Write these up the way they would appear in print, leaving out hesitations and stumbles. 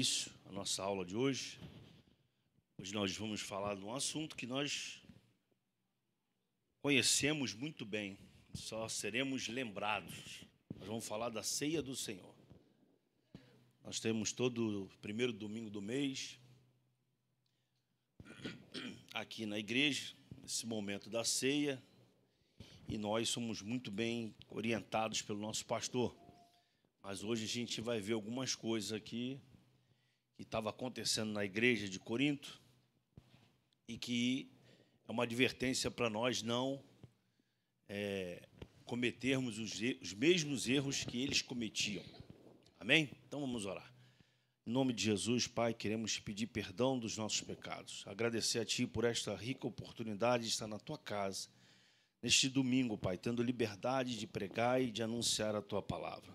início à nossa aula de hoje. Hoje nós vamos falar de um assunto que nós conhecemos muito bem, só seremos lembrados. Nós vamos falar da ceia do Senhor. Nós temos todo o primeiro domingo do mês, aqui na igreja, esse momento da ceia, e nós somos muito bem orientados pelo nosso pastor. Mas hoje a gente vai ver algumas coisas aqui que estavam acontecendo na igreja de Corinto e que é uma advertência para nós não cometermos os mesmos erros que eles cometiam. Amém? Então vamos orar. Em nome de Jesus, Pai, queremos te pedir perdão dos nossos pecados. Agradecer a Ti por esta rica oportunidade de estar na Tua casa, neste domingo, Pai, tendo liberdade de pregar e de anunciar a Tua palavra.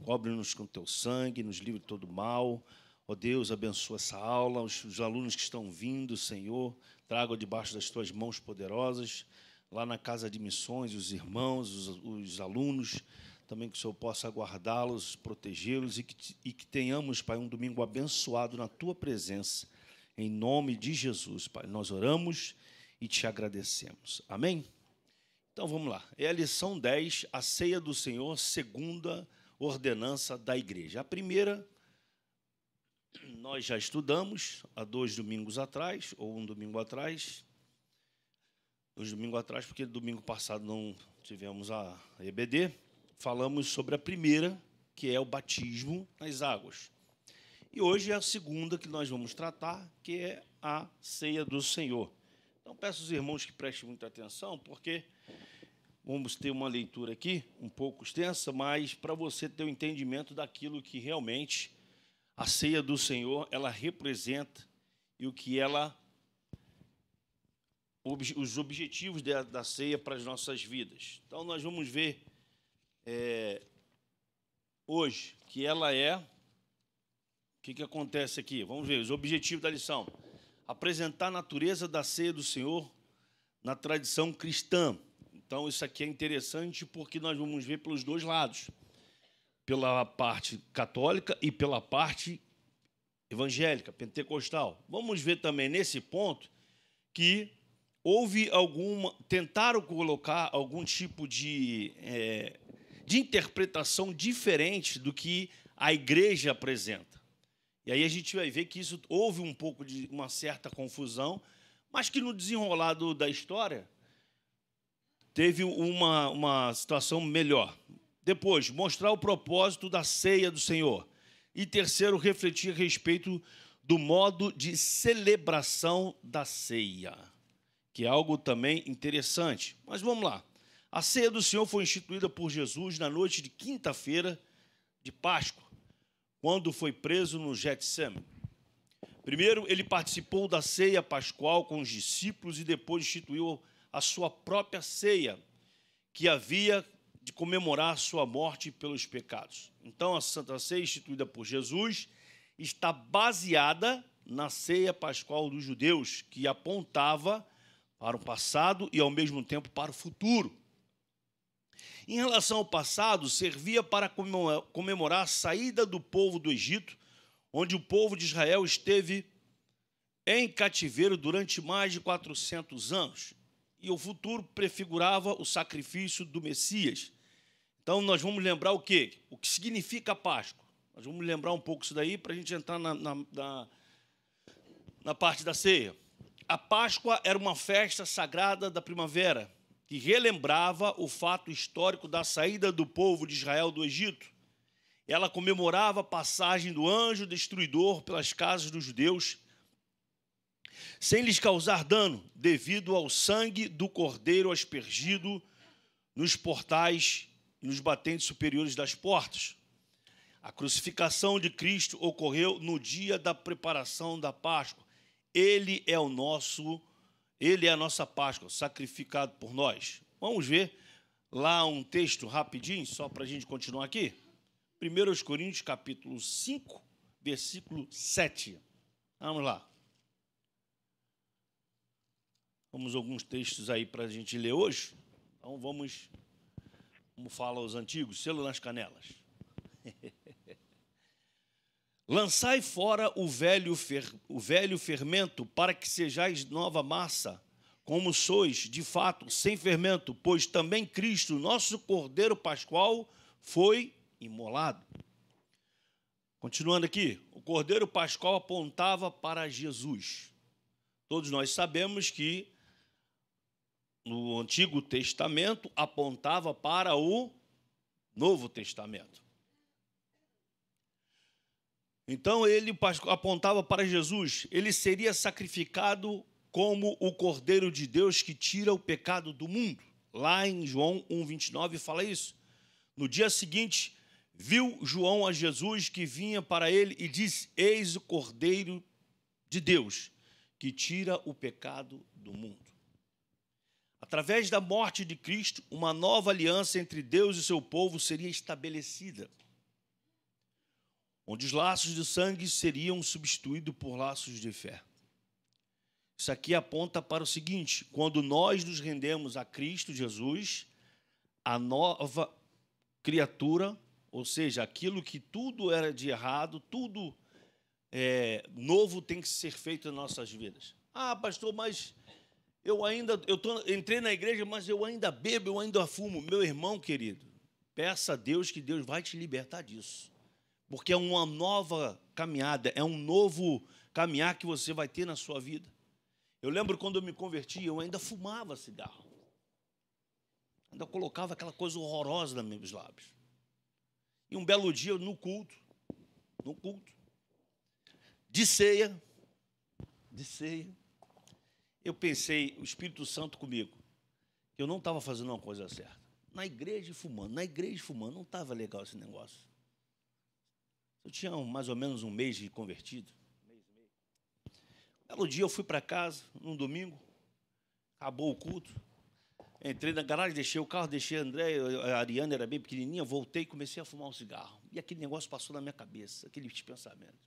Cobre-nos com Teu sangue, nos livre de todo mal. Ó Deus, abençoa essa aula, os alunos que estão vindo, Senhor, traga debaixo das Tuas mãos poderosas, lá na casa de missões, os irmãos, os alunos, também que o Senhor possa guardá-los, protegê-los e que tenhamos, Pai, um domingo abençoado na Tua presença. Em nome de Jesus, Pai, nós oramos e te agradecemos. Amém? Então, vamos lá. É a lição 10, a ceia do Senhor, segunda ordenança da igreja. A primeira, nós já estudamos há 2 domingos atrás, ou um domingo atrás. 2 domingos atrás, porque domingo passado não tivemos a EBD. Falamos sobre a primeira, que é o batismo nas águas. E hoje é a segunda que nós vamos tratar, que é a ceia do Senhor. Então, peço aos irmãos que prestem muita atenção, porque vamos ter uma leitura aqui, um pouco extensa, mas para você ter o entendimento daquilo que realmente a ceia do Senhor, ela representa e o que ela, os objetivos da ceia para as nossas vidas. Então, nós vamos ver hoje que ela é... O que acontece aqui? Vamos ver os objetivos da lição. Apresentar a natureza da ceia do Senhor na tradição cristã. Então, isso aqui é interessante porque nós vamos ver pelos dois lados. Pela parte católica e pela parte evangélica, pentecostal. Vamos ver também nesse ponto que houve tentaram colocar algum tipo de interpretação diferente do que a igreja apresenta. E aí a gente vai ver que isso houve um pouco de uma certa confusão, mas que no desenrolar da história teve uma situação melhor. Depois, mostrar o propósito da ceia do Senhor. E terceiro, refletir a respeito do modo de celebração da ceia, que é algo também interessante. Mas vamos lá. A ceia do Senhor foi instituída por Jesus na noite de quinta-feira de Páscoa, quando foi preso no Getsêmani. Primeiro, ele participou da ceia pascual com os discípulos e depois instituiu a sua própria ceia, que havia de comemorar a sua morte pelos pecados. Então, a Santa Ceia, instituída por Jesus, está baseada na ceia pascual dos judeus, que apontava para o passado e, ao mesmo tempo, para o futuro. Em relação ao passado, servia para comemorar a saída do povo do Egito, onde o povo de Israel esteve em cativeiro durante mais de 400 anos. E o futuro prefigurava o sacrifício do Messias. Então, nós vamos lembrar o quê? O que significa a Páscoa. Nós vamos lembrar um pouco isso daí para a gente entrar na parte da ceia. A Páscoa era uma festa sagrada da primavera, que relembrava o fato histórico da saída do povo de Israel do Egito. Ela comemorava a passagem do anjo destruidor pelas casas dos judeus, sem lhes causar dano, devido ao sangue do cordeiro aspergido nos portais e nos batentes superiores das portas. A crucificação de Cristo ocorreu no dia da preparação da Páscoa. Ele é a nossa Páscoa, sacrificado por nós. Vamos ver lá um texto rapidinho, só para a gente continuar aqui. 1 Coríntios, capítulo 5, versículo 7. Vamos lá. Vamos alguns textos aí para a gente ler hoje. Então vamos, como falam os antigos, selo nas canelas. Lançai fora o velho fermento, para que sejais nova massa, como sois, de fato, sem fermento, pois também Cristo, nosso Cordeiro Pascual, foi imolado. Continuando aqui, o Cordeiro Pascual apontava para Jesus. Todos nós sabemos que no Antigo Testamento apontava para o Novo Testamento. Então, ele apontava para Jesus. Ele seria sacrificado como o Cordeiro de Deus que tira o pecado do mundo. Lá em João 1,29 fala isso. No dia seguinte, viu João a Jesus que vinha para ele e disse: eis o Cordeiro de Deus que tira o pecado do mundo. Através da morte de Cristo, uma nova aliança entre Deus e seu povo seria estabelecida, onde os laços de sangue seriam substituídos por laços de fé. Isso aqui aponta para o seguinte: quando nós nos rendemos a Cristo Jesus, a nova criatura, ou seja, aquilo que tudo era de errado, tudo novo tem que ser feito em nossas vidas. Ah, pastor, mas entrei na igreja, mas eu ainda bebo, eu ainda fumo. Meu irmão querido, peça a Deus que Deus vai te libertar disso. Porque é uma nova caminhada, é um novo caminhar que você vai ter na sua vida. Eu lembro quando eu me converti, eu ainda fumava cigarro. Ainda colocava aquela coisa horrorosa nos meus lábios. E um belo dia, no culto, de ceia, eu pensei, o Espírito Santo comigo, que eu não estava fazendo uma coisa certa. Na igreja fumando, não estava legal esse negócio. Eu tinha mais ou menos um mês de convertido. Belo dia eu fui para casa, num domingo, acabou o culto, entrei na garagem, deixei o carro, deixei a André, a Ariana era bem pequenininha, voltei e comecei a fumar um cigarro. E aquele negócio passou na minha cabeça, aqueles pensamentos.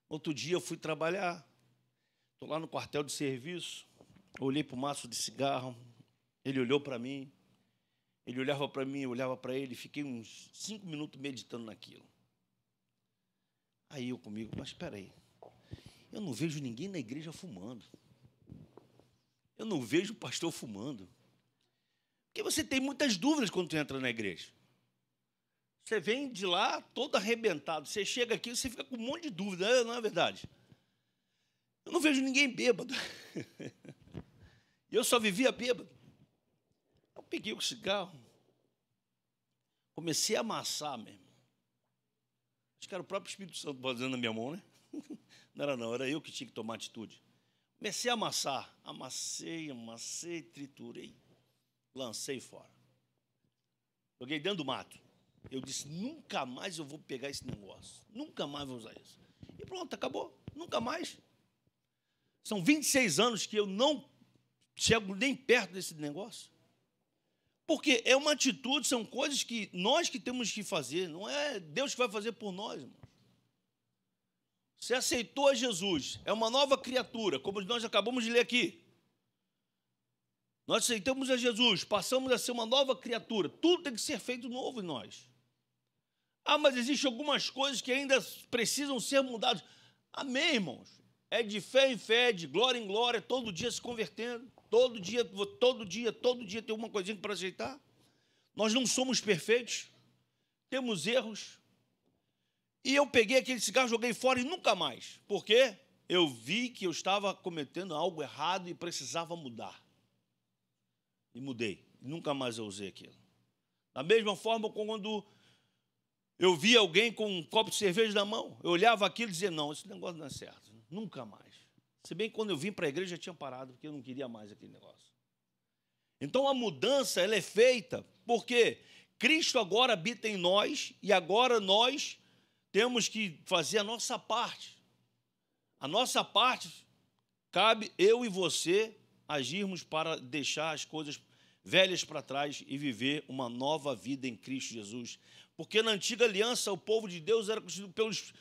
Outro dia eu fui trabalhar, estou lá no quartel de serviço, olhei para o maço de cigarro, ele olhou para mim, ele olhava para mim, eu olhava para ele, fiquei uns 5 minutos meditando naquilo. Aí eu comigo, mas espera aí, eu não vejo ninguém na igreja fumando. Eu não vejo o pastor fumando. Porque você tem muitas dúvidas quando você entra na igreja. Você vem de lá todo arrebentado. Você chega aqui e você fica com um monte de dúvida, não é verdade? Eu não vejo ninguém bêbado. E eu só vivia bêbado. Eu peguei o cigarro, comecei a amassar mesmo. Acho que era o próprio Espírito Santo fazendo na minha mão, né? Não era não, era eu que tinha que tomar atitude. Comecei a amassar, amassei, triturei, lancei fora. Joguei dentro do mato. Eu disse, nunca mais eu vou pegar esse negócio, nunca mais vou usar isso. E pronto, acabou, nunca mais. São 26 anos que eu não chego nem perto desse negócio. Porque é uma atitude, são coisas que nós que temos que fazer, não é Deus que vai fazer por nós, irmão. Você aceitou a Jesus, é uma nova criatura, como nós acabamos de ler aqui. Nós aceitamos a Jesus, passamos a ser uma nova criatura. Tudo tem que ser feito novo em nós. Ah, mas existem algumas coisas que ainda precisam ser mudadas. Amém, irmãos? É de fé em fé, de glória em glória, todo dia se convertendo. Todo dia tem uma coisinha para ajeitar. Nós não somos perfeitos, temos erros. E eu peguei aquele cigarro, joguei fora e nunca mais. Por quê? Eu vi que eu estava cometendo algo errado e precisava mudar. E mudei. Nunca mais eu usei aquilo. Da mesma forma, quando eu via alguém com um copo de cerveja na mão, eu olhava aquilo e dizia, não, esse negócio não é certo. Nunca mais. Se bem que quando eu vim para a igreja, já tinha parado, porque eu não queria mais aquele negócio. Então, a mudança, ela é feita porque Cristo agora habita em nós e agora nós temos que fazer a nossa parte. A nossa parte, cabe eu e você agirmos para deixar as coisas velhas para trás e viver uma nova vida em Cristo Jesus. Porque na antiga aliança, o povo de Deus era constituído pelos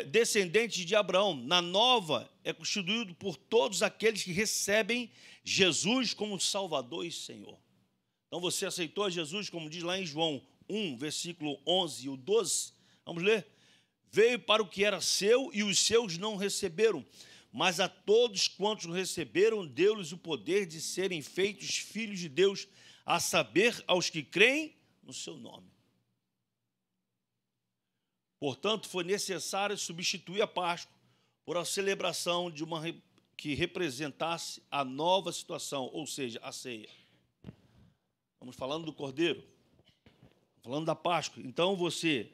descendentes de Abraão. Na nova, é constituído por todos aqueles que recebem Jesus como Salvador e Senhor. Então, você aceitou a Jesus, como diz lá em João 1, versículo 11 e o 12. Vamos ler? Veio para o que era seu e os seus não receberam. Mas a todos quantos o receberam, deu-lhes o poder de serem feitos filhos de Deus, a saber, aos que creem no seu nome. Portanto, foi necessário substituir a Páscoa por a celebração de uma que representasse a nova situação, ou seja, a ceia. Estamos falando do Cordeiro, falando da Páscoa. Então, você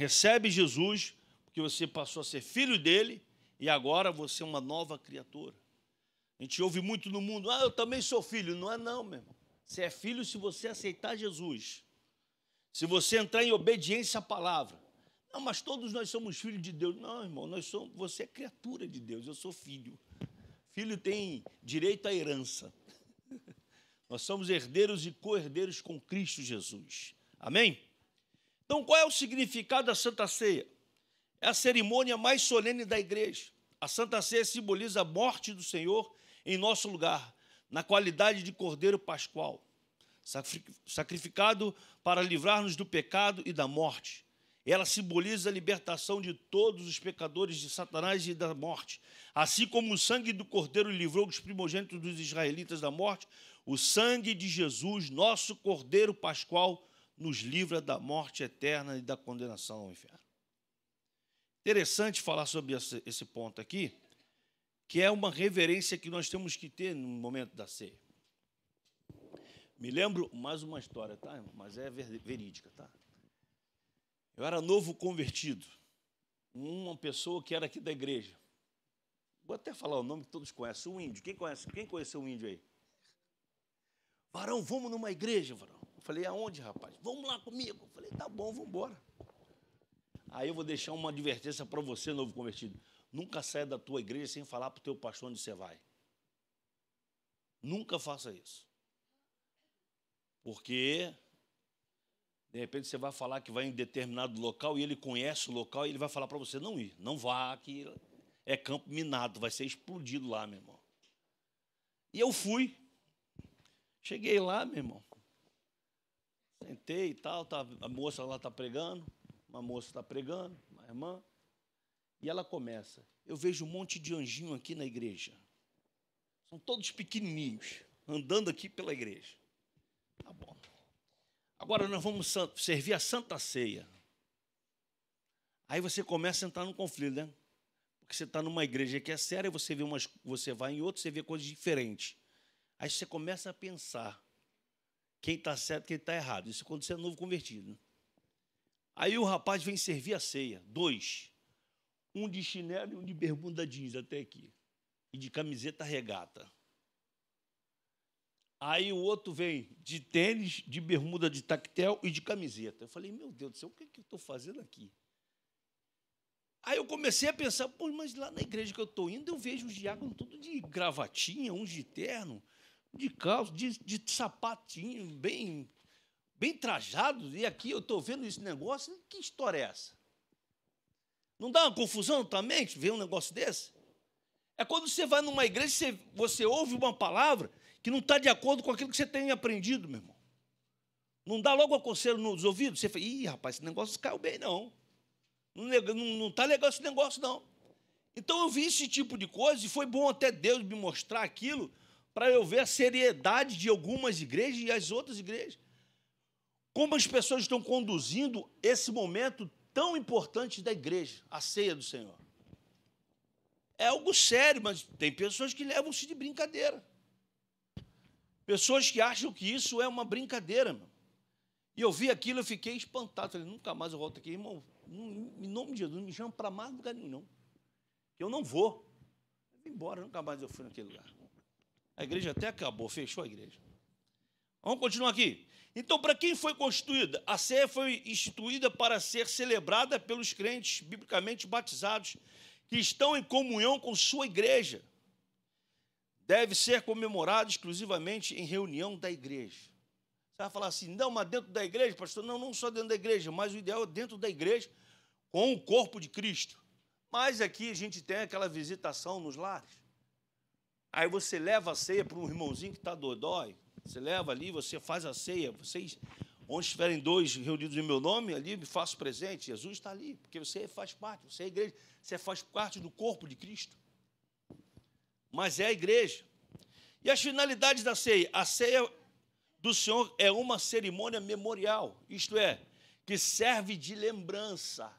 recebe Jesus, porque você passou a ser filho dele, e agora você é uma nova criatura. A gente ouve muito no mundo, eu também sou filho. Não é não, meu irmão. Você é filho se você aceitar Jesus. Se você entrar em obediência à palavra. Não, mas todos nós somos filhos de Deus. Não, irmão, você é criatura de Deus, eu sou filho. Filho tem direito à herança. Nós somos herdeiros e co-herdeiros com Cristo Jesus. Amém? Então, qual é o significado da Santa Ceia? É a cerimônia mais solene da igreja. A Santa Ceia simboliza a morte do Senhor em nosso lugar, na qualidade de Cordeiro Pascual, sacrificado para livrar-nos do pecado e da morte. Ela simboliza a libertação de todos os pecadores de Satanás e da morte. Assim como o sangue do Cordeiro livrou os primogênitos dos israelitas da morte, o sangue de Jesus, nosso Cordeiro Pascual, nos livra da morte eterna e da condenação ao inferno. Interessante falar sobre esse ponto aqui, que é uma reverência que nós temos que ter no momento da ceia. Me lembro mais uma história, tá, irmão? Mas é verídica, tá? Eu era novo convertido, uma pessoa que era aqui da igreja. Vou até falar o nome que todos conhecem, o índio. Quem conheceu o índio aí? Varão, vamos numa igreja, varão. Eu falei, aonde, rapaz? Vamos lá comigo. Eu falei, tá bom, vamos embora. Aí eu vou deixar uma advertência para você, novo convertido. Nunca saia da tua igreja sem falar para o teu pastor onde você vai. Nunca faça isso. Porque, de repente, você vai falar que vai em determinado local e ele conhece o local e ele vai falar para você não ir. Não vá, que é campo minado, vai ser explodido lá, meu irmão. E eu fui. Cheguei lá, meu irmão. Sentei e tal, a moça lá está pregando. Uma moça está pregando, uma irmã, e ela começa. Eu vejo um monte de anjinho aqui na igreja. São todos pequenininhos, andando aqui pela igreja. Tá bom. Agora nós vamos servir a Santa Ceia. Aí você começa a entrar num conflito, né? Porque você está numa igreja que é séria, você vai em outra, você vê coisas diferentes. Aí você começa a pensar quem está certo e quem está errado. Isso quando você é novo convertido, né? Aí o rapaz vem servir a ceia, 2. Um de chinelo e um de bermuda jeans até aqui. E de camiseta regata. Aí o outro vem de tênis, de bermuda de tactel e de camiseta. Eu falei, meu Deus do céu, o que eu estou fazendo aqui? Aí eu comecei a pensar, pô, mas lá na igreja que eu estou indo, eu vejo os diáconos tudo de gravatinha, uns de terno, de calça, de sapatinho, bem trajados, e aqui eu estou vendo esse negócio, que história é essa? Não dá uma confusão também ver um negócio desse? É quando você vai numa igreja, você ouve uma palavra que não está de acordo com aquilo que você tem aprendido, meu irmão. Não dá logo a coceira nos ouvidos? Você fala, ih, rapaz, esse negócio caiu bem, não. Não está legal esse negócio, não. Então eu vi esse tipo de coisa, e foi bom até Deus me mostrar aquilo, para eu ver a seriedade de algumas igrejas e as outras igrejas. Como as pessoas estão conduzindo esse momento tão importante da igreja, a ceia do Senhor. É algo sério, mas tem pessoas que levam-se de brincadeira. Pessoas que acham que isso é uma brincadeira, meu. E eu vi aquilo, eu fiquei espantado. Falei, nunca mais eu volto aqui, irmão. Em nome de Jesus, não me chama para mais lugar nenhum, não. Eu não vou. Eu vim embora, nunca mais eu fui naquele lugar. A igreja até acabou, fechou a igreja. Vamos continuar aqui. Então, para quem foi constituída? A ceia foi instituída para ser celebrada pelos crentes biblicamente batizados que estão em comunhão com sua igreja. Deve ser comemorada exclusivamente em reunião da igreja. Você vai falar assim, não, mas dentro da igreja, pastor? Não, não só dentro da igreja, mas o ideal é dentro da igreja com o corpo de Cristo. Mas aqui a gente tem aquela visitação nos lares. Aí você leva a ceia para um irmãozinho que está dodói. Você leva ali, você faz a ceia, vocês Onde estiverem dois reunidos em meu nome, ali me faço presente. Jesus está ali, porque você faz parte, você é a igreja, você faz parte do corpo de Cristo. Mas é a igreja. E as finalidades da ceia? A ceia do Senhor é uma cerimônia memorial, isto é, que serve de lembrança.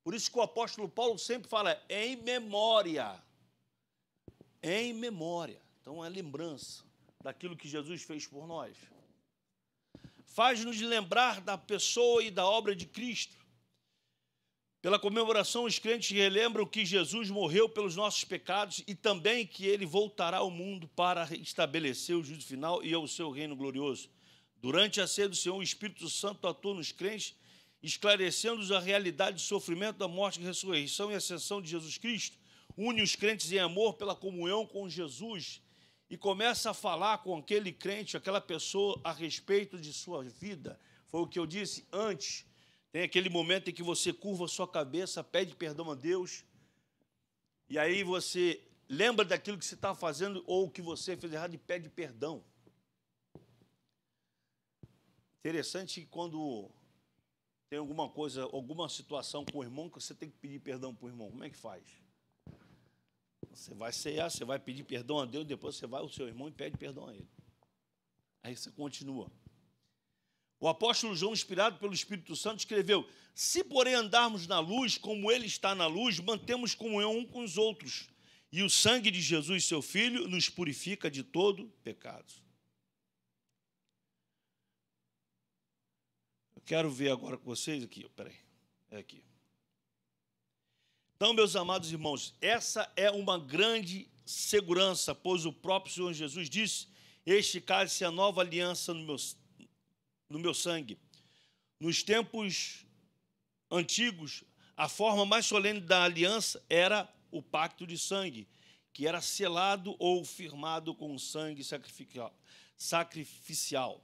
Por isso que o apóstolo Paulo sempre fala, em memória. Em memória. Então, é lembrança daquilo que Jesus fez por nós. Faz-nos lembrar da pessoa e da obra de Cristo. Pela comemoração, os crentes relembram que Jesus morreu pelos nossos pecados e também que ele voltará ao mundo para estabelecer o juízo final e ao seu reino glorioso. Durante a ceia do Senhor, o Espírito Santo atua nos crentes, esclarecendo-os a realidade do sofrimento, da morte, ressurreição e ascensão de Jesus Cristo. Une os crentes em amor pela comunhão com Jesus e começa a falar com aquele crente, aquela pessoa, a respeito de sua vida. Foi o que eu disse antes. Tem aquele momento em que você curva a sua cabeça, pede perdão a Deus, e aí você lembra daquilo que você está fazendo ou que você fez errado e pede perdão. Interessante que quando tem alguma coisa, alguma situação com o irmão, que você tem que pedir perdão para o irmão. Como é que faz? Você vai ceiar, você vai pedir perdão a Deus, depois você vai ao seu irmão e pede perdão a ele. Aí você continua. O apóstolo João, inspirado pelo Espírito Santo, escreveu: se, porém, andarmos na luz, como ele está na luz, mantemos comunhão uns com os outros, e o sangue de Jesus, seu Filho, nos purifica de todo pecado. Eu quero ver agora com vocês aqui, peraí, é aqui. Então, meus amados irmãos, essa é uma grande segurança, pois o próprio Senhor Jesus disse: este cálice é a nova aliança no meu sangue. Nos tempos antigos, a forma mais solene da aliança era o pacto de sangue, que era selado ou firmado com sangue sacrificial.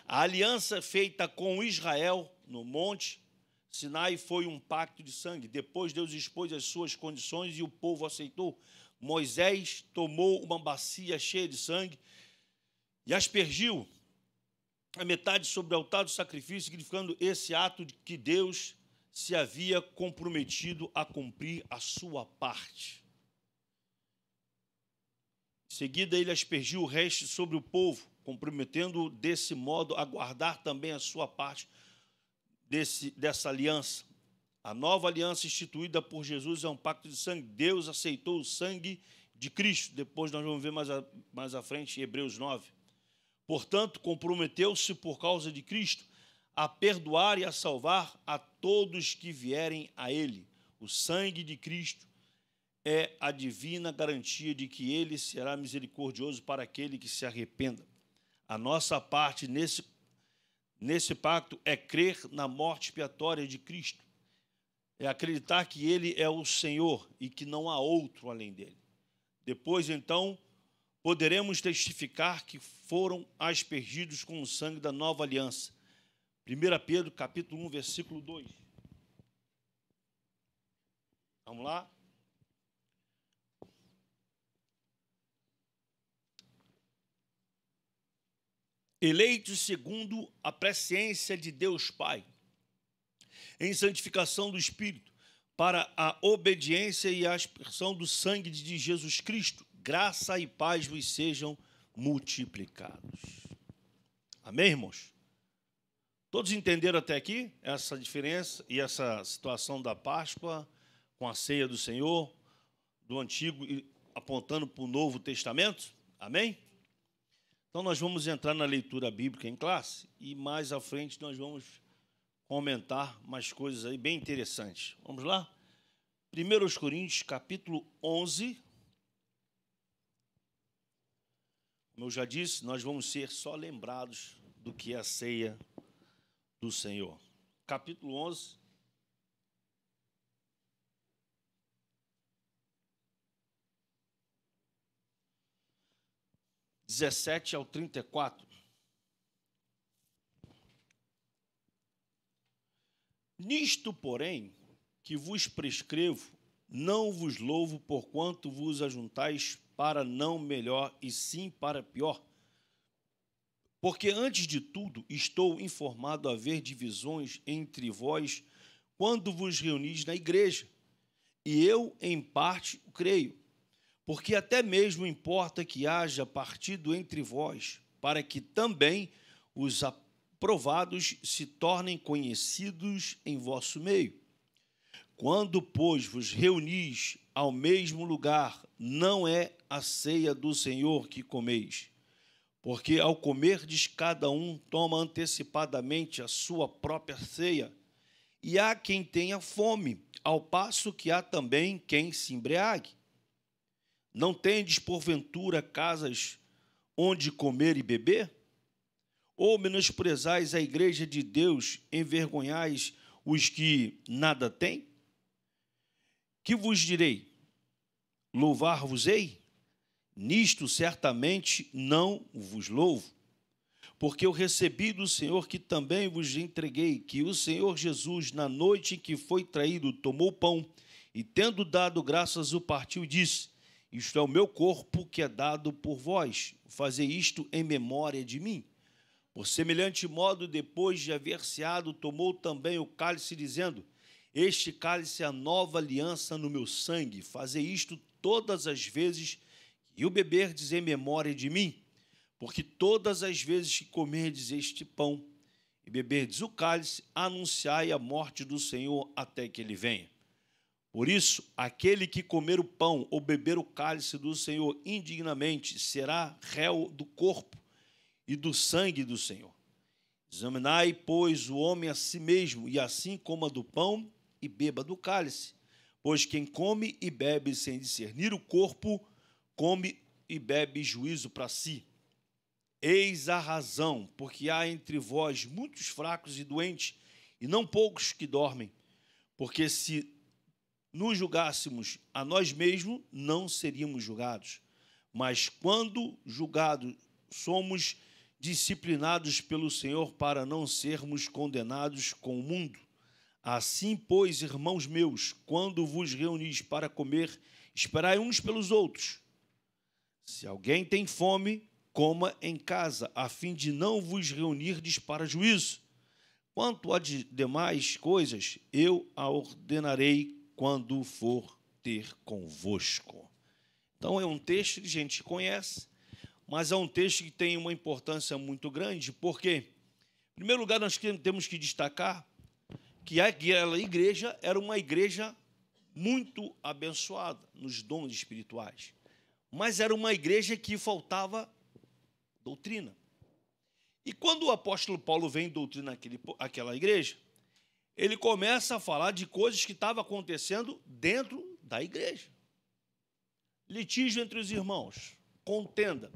A aliança feita com Israel no monte Sinai foi um pacto de sangue. Depois Deus expôs as suas condições e o povo aceitou. Moisés tomou uma bacia cheia de sangue e aspergiu a metade sobre o altar do sacrifício, significando esse ato de que Deus se havia comprometido a cumprir a sua parte. Em seguida, ele aspergiu o resto sobre o povo, comprometendo desse modo a guardar também a sua parte dessa aliança. A nova aliança instituída por Jesus é um pacto de sangue. Deus aceitou o sangue de Cristo. Depois nós vamos ver mais à frente em Hebreus 9. Portanto, comprometeu-se por causa de Cristo a perdoar e a salvar a todos que vierem a ele. O sangue de Cristo é a divina garantia de que ele será misericordioso para aquele que se arrependa. A nossa parte nesse pacto é crer na morte expiatória de Cristo. É acreditar que ele é o Senhor e que não há outro além dele. Depois, então, poderemos testificar que foram aspergidos com o sangue da nova aliança. 1 Pedro, capítulo 1, versículo 2. Vamos lá? Eleitos segundo a presciência de Deus Pai, em santificação do Espírito, para a obediência e a aspersão do sangue de Jesus Cristo, graça e paz vos sejam multiplicados. Amém, irmãos? Todos entenderam até aqui essa diferença e essa situação da Páscoa com a ceia do Senhor, do Antigo apontando para o Novo Testamento? Amém? Então, nós vamos entrar na leitura bíblica em classe e mais à frente nós vamos comentar mais coisas aí bem interessantes. Vamos lá? 1 Coríntios, capítulo 11. Como eu já disse, nós vamos ser só lembrados do que é a ceia do Senhor. Capítulo 11. (17 ao 34). Nisto, porém, que vos prescrevo, não vos louvo porquanto vos ajuntais para não melhor, e sim para pior. Porque, antes de tudo, estou informado a haver divisões entre vós quando vos reunis na igreja. E eu, em parte, o creio. Porque até mesmo importa que haja partido entre vós, para que também os aprovados se tornem conhecidos em vosso meio. Quando, pois, vos reunis ao mesmo lugar, não é a ceia do Senhor que comeis. Porque ao comerdes, cada um toma antecipadamente a sua própria ceia, e há quem tenha fome, ao passo que há também quem se embriague. Não tendes, porventura, casas onde comer e beber? Ou menosprezais a igreja de Deus, envergonhais os que nada têm? Que vos direi? Louvar-vos-ei? Nisto certamente não vos louvo, porque eu recebi do Senhor que também vos entreguei, que o Senhor Jesus, na noite em que foi traído, tomou pão, e tendo dado graças, o partiu e disse: isto é o meu corpo que é dado por vós, fazei isto em memória de mim. Por semelhante modo, depois de haver ceado, tomou também o cálice, dizendo: este cálice é a nova aliança no meu sangue, fazei isto todas as vezes e o beberdes em memória de mim, porque todas as vezes que comerdes este pão e beberdes o cálice, anunciai a morte do Senhor até que ele venha. Por isso, aquele que comer o pão ou beber o cálice do Senhor indignamente será réu do corpo e do sangue do Senhor. Examinai, pois, o homem a si mesmo, e assim coma do pão e beba do cálice. Pois quem come e bebe sem discernir o corpo, come e bebe juízo para si. Eis a razão, porque há entre vós muitos fracos e doentes, e não poucos que dormem. Porque se nos julgássemos a nós mesmos, não seríamos julgados. Mas quando julgados, somos disciplinados pelo Senhor para não sermos condenados com o mundo. Assim, pois, irmãos meus, quando vos reunis para comer, esperai uns pelos outros. Se alguém tem fome, coma em casa, a fim de não vos reunirdes para juízo. Quanto a demais coisas, eu a ordenarei quando for ter convosco. Então, é um texto que a gente conhece, mas é um texto que tem uma importância muito grande, porque, em primeiro lugar, nós temos que destacar que aquela igreja era uma igreja muito abençoada nos dons espirituais, mas era uma igreja que faltava doutrina. E quando o apóstolo Paulo vem doutrinar aquela igreja, ele começa a falar de coisas que estavam acontecendo dentro da igreja. Litígio entre os irmãos, contenda,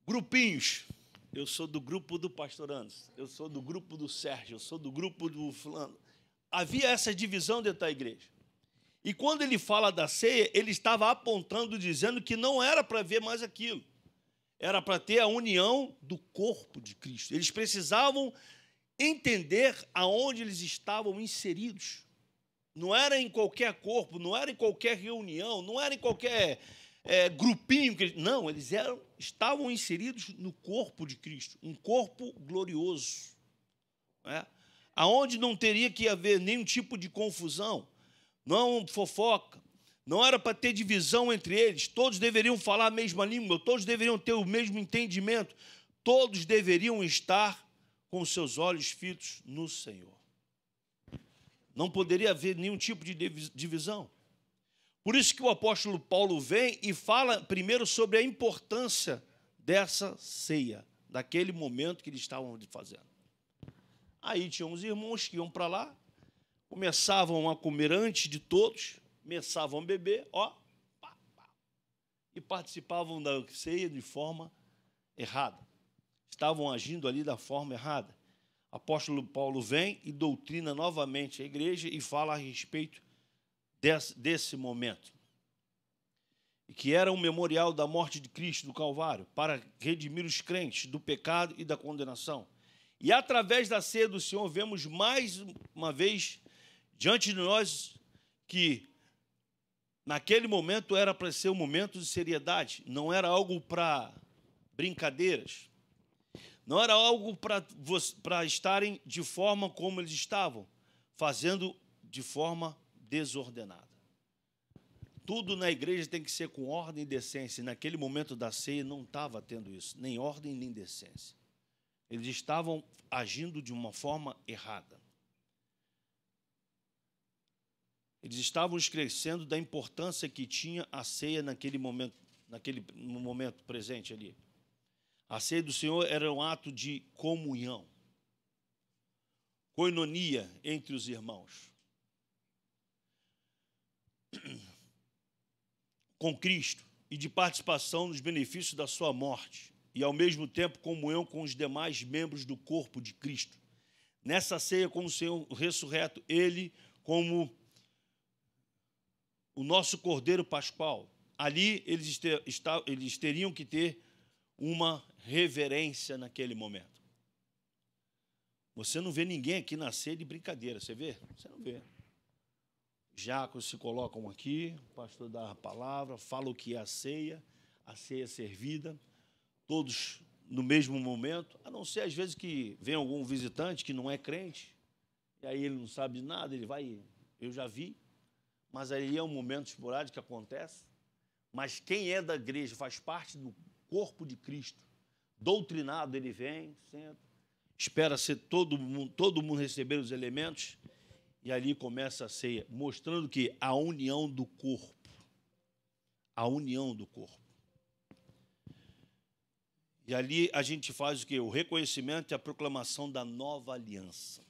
grupinhos. Eu sou do grupo do pastor Anderson, eu sou do grupo do Sérgio, eu sou do grupo do fulano. Havia essa divisão dentro da igreja. E quando ele fala da ceia, ele estava apontando, dizendo que não era para ver mais aquilo. Era para ter a união do corpo de Cristo. Eles precisavam entender aonde eles estavam inseridos. Não era em qualquer corpo, não era em qualquer reunião, não era em qualquer grupinho. Não, eles estavam inseridos no corpo de Cristo, um corpo glorioso, né? Aonde não teria que haver nenhum tipo de confusão, não fofoca, não era para ter divisão entre eles, todos deveriam falar a mesma língua, todos deveriam ter o mesmo entendimento, todos deveriam estar com os seus olhos fitos no Senhor. Não poderia haver nenhum tipo de divisão. Por isso que o apóstolo Paulo vem e fala primeiro sobre a importância dessa ceia, daquele momento que eles estavam fazendo. Aí tinham os irmãos que iam para lá, começavam a comer antes de todos, começavam a beber, e participavam da ceia de forma errada. Estavam agindo ali da forma errada. O apóstolo Paulo vem e doutrina novamente a igreja e fala a respeito desse momento, e que era um memorial da morte de Cristo do Calvário, para redimir os crentes do pecado e da condenação. E através da ceia do Senhor, vemos mais uma vez diante de nós que naquele momento era para ser um momento de seriedade, não era algo para brincadeiras. Não era algo para estarem de forma como eles estavam, fazendo de forma desordenada. Tudo na igreja tem que ser com ordem e decência. E naquele momento da ceia não estava tendo isso, nem ordem nem decência. Eles estavam agindo de uma forma errada. Eles estavam esquecendo da importância que tinha a ceia no momento presente ali. A ceia do Senhor era um ato de comunhão, coinonia entre os irmãos, com Cristo, e de participação nos benefícios da sua morte, e ao mesmo tempo comunhão com os demais membros do corpo de Cristo. Nessa ceia, como o Senhor ressurreto, Ele como o nosso Cordeiro Pascual, ali eles teriam que ter uma reverência naquele momento. Você não vê ninguém aqui na ceia de brincadeira, você vê? Você não vê. Diáconos se colocam aqui, o pastor dá a palavra, fala o que é a ceia servida, todos no mesmo momento, a não ser às vezes que vem algum visitante que não é crente, e aí ele não sabe de nada, ele vai, eu já vi, mas aí é um momento esporádico que acontece. Mas quem é da igreja, faz parte do corpo de Cristo, doutrinado, ele vem, senta, espera ser todo mundo receber os elementos, e ali começa a ceia, mostrando que a união do corpo. A união do corpo. E ali a gente faz o quê? O reconhecimento e a proclamação da nova aliança,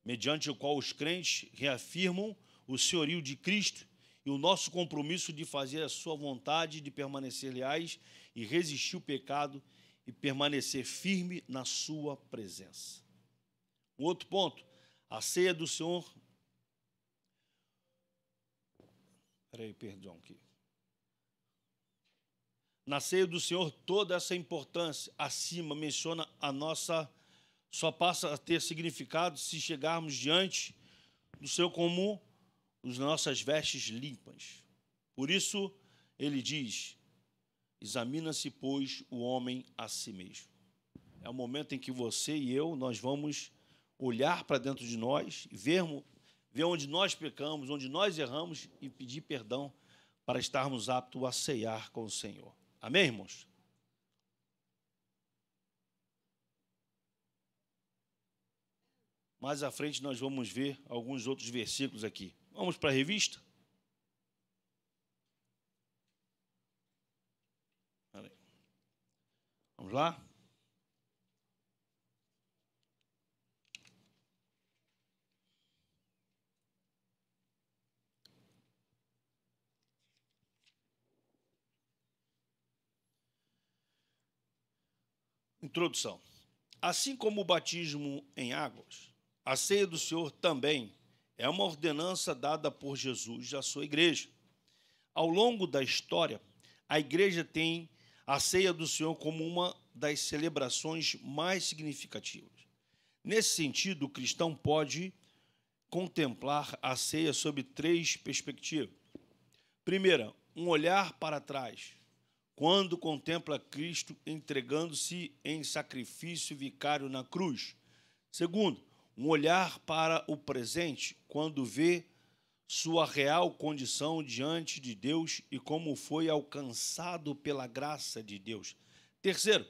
mediante o qual os crentes reafirmam o senhorio de Cristo e o nosso compromisso de fazer a sua vontade, de permanecer leais e resistir o pecado e permanecer firme na sua presença. Um outro ponto, a ceia do Senhor. Aqui. Na ceia do Senhor, toda essa importância acima menciona a nossa, só passa a ter significado se chegarmos diante do Senhor como as nossas vestes limpas. Por isso, ele diz, examina-se, pois, o homem a si mesmo. É o momento em que você e eu, nós vamos olhar para dentro de nós, ver onde nós pecamos, onde nós erramos e pedir perdão para estarmos aptos a ceiar com o Senhor. Amém, irmãos? Mais à frente nós vamos ver alguns outros versículos aqui. Vamos para a revista? Vamos lá? Introdução. Assim como o batismo em águas, a ceia do Senhor também é uma ordenança dada por Jesus à sua igreja. Ao longo da história, a igreja tem a ceia do Senhor como uma das celebrações mais significativas. Nesse sentido, o cristão pode contemplar a ceia sob 3 perspectivas. Primeira, um olhar para trás, quando contempla Cristo entregando-se em sacrifício vicário na cruz. Segundo, um olhar para o presente, quando vê sua real condição diante de Deus e como foi alcançado pela graça de Deus. Terceiro,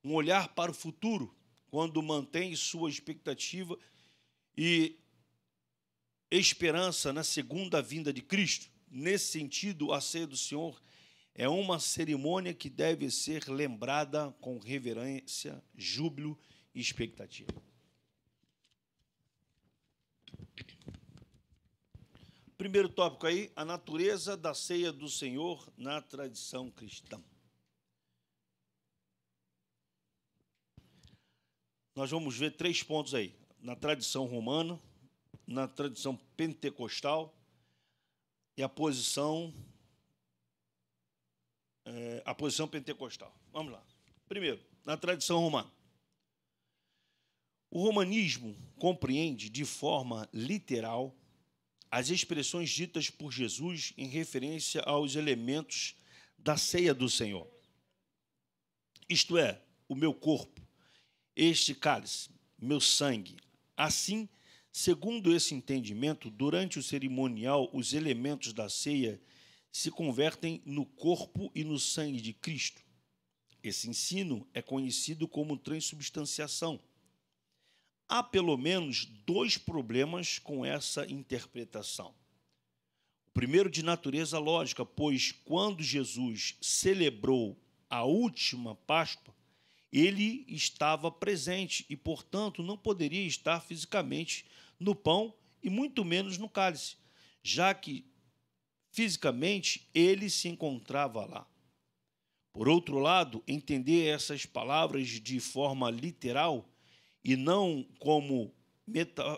um olhar para o futuro, quando mantém sua expectativa e esperança na segunda vinda de Cristo. Nesse sentido, a ceia do Senhor é uma cerimônia que deve ser lembrada com reverência, júbilo e expectativa. Primeiro tópico aí, a natureza da ceia do Senhor na tradição cristã. Nós vamos ver 3 pontos aí, na tradição romana, na tradição pentecostal e a posição pentecostal. Vamos lá. Primeiro, na tradição romana. O romanismo compreende de forma literal as expressões ditas por Jesus em referência aos elementos da ceia do Senhor. isto é, o meu corpo, este cálice, meu sangue. Assim, segundo esse entendimento, durante o cerimonial, os elementos da ceia se convertem no corpo e no sangue de Cristo. Esse ensino é conhecido como transubstanciação. Há pelo menos dois problemas com essa interpretação. O primeiro de natureza lógica, pois quando Jesus celebrou a última Páscoa, ele estava presente e, portanto, não poderia estar fisicamente no pão e muito menos no cálice, já que fisicamente ele se encontrava lá. Por outro lado, entender essas palavras de forma literal e não como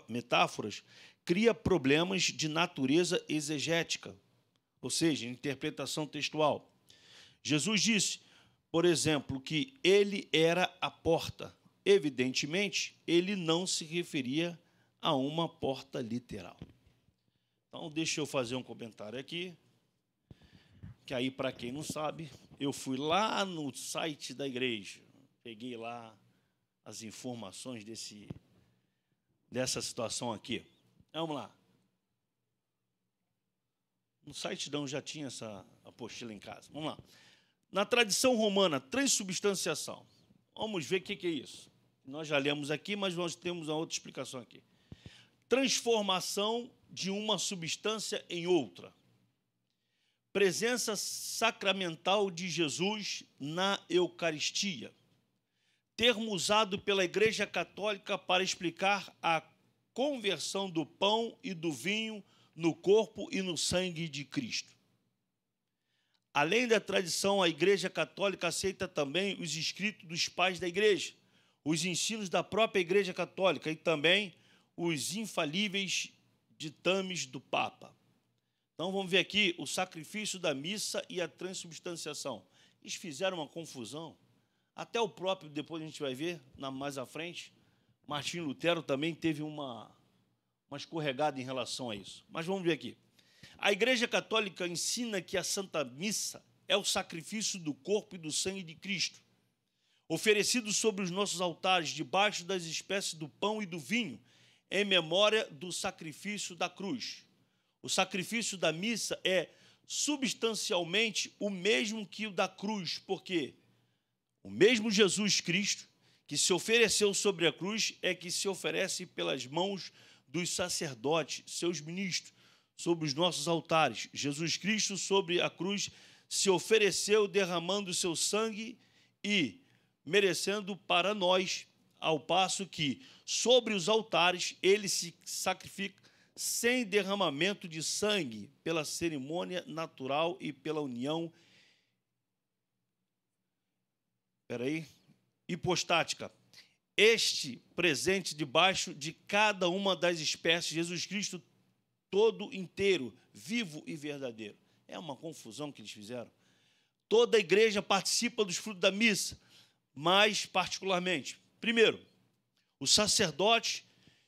metáforas cria problemas de natureza exegética, ou seja, interpretação textual. Jesus disse, por exemplo, que ele era a porta. Evidentemente, ele não se referia a uma porta literal. Então, deixa eu fazer um comentário aqui, que aí, para quem não sabe, eu fui lá no site da igreja, peguei lá as informações dessa situação aqui. Vamos lá. No site não já tinha essa apostila em casa. Vamos lá. Na tradição romana, transubstanciação. Vamos ver o que é isso. Nós já lemos aqui, mas nós temos uma outra explicação aqui. Transformação de uma substância em outra. Presença sacramental de Jesus na Eucaristia. Termo usado pela Igreja Católica para explicar a conversão do pão e do vinho no corpo e no sangue de Cristo. Além da tradição, a Igreja Católica aceita também os escritos dos pais da Igreja, os ensinos da própria Igreja Católica e também os infalíveis ditames do Papa. Então, vamos ver aqui o sacrifício da missa e a transubstanciação. Eles fizeram uma confusão. Até o próprio, depois a gente vai ver, mais à frente, Martinho Lutero também teve uma escorregada em relação a isso. Mas vamos ver aqui. A Igreja Católica ensina que a Santa Missa é o sacrifício do corpo e do sangue de Cristo, oferecido sobre os nossos altares, debaixo das espécies do pão e do vinho, em memória do sacrifício da cruz. O sacrifício da missa é substancialmente o mesmo que o da cruz, porque o mesmo Jesus Cristo que se ofereceu sobre a cruz é que se oferece pelas mãos dos sacerdotes, seus ministros, sobre os nossos altares. Jesus Cristo, sobre a cruz, se ofereceu derramando o seu sangue e merecendo para nós, ao passo que, sobre os altares, ele se sacrifica sem derramamento de sangue, pela cerimônia natural e pela união hipostática. Este presente debaixo de cada uma das espécies, Jesus Cristo todo inteiro, vivo e verdadeiro. É uma confusão que eles fizeram. Toda a igreja participa dos frutos da missa, mais particularmente, primeiro, o sacerdote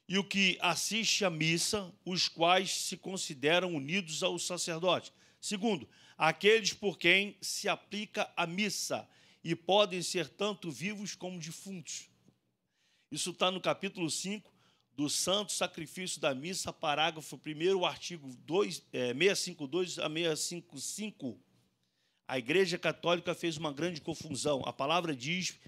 e o que assiste à missa, os quais se consideram unidos ao sacerdote. Segundo, aqueles por quem se aplica a missa e podem ser tanto vivos como defuntos. Isso está no capítulo 5 do Santo Sacrifício da Missa, parágrafo 1º, artigo 652 a 655. A Igreja Católica fez uma grande confusão. A palavra diz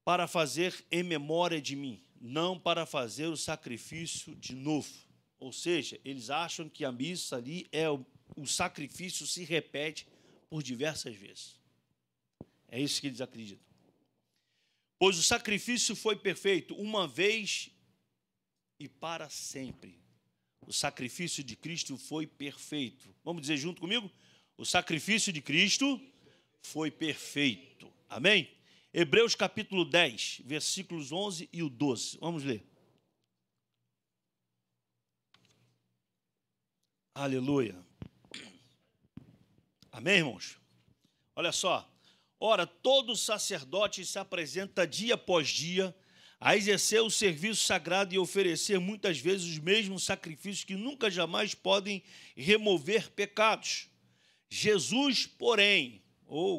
para fazer em memória de mim, não para fazer o sacrifício de novo. Ou seja, eles acham que a missa ali o sacrifício se repete por diversas vezes. É isso que eles acreditam. Pois o sacrifício foi perfeito uma vez e para sempre. O sacrifício de Cristo foi perfeito. Vamos dizer junto comigo? O sacrifício de Cristo foi perfeito. Amém? Hebreus capítulo 10, versículos 11 e o 12. Vamos ler. Aleluia. Amém, irmãos? Olha só. Ora, todo sacerdote se apresenta dia após dia a exercer o serviço sagrado e oferecer muitas vezes os mesmos sacrifícios que nunca jamais podem remover pecados. Jesus, porém,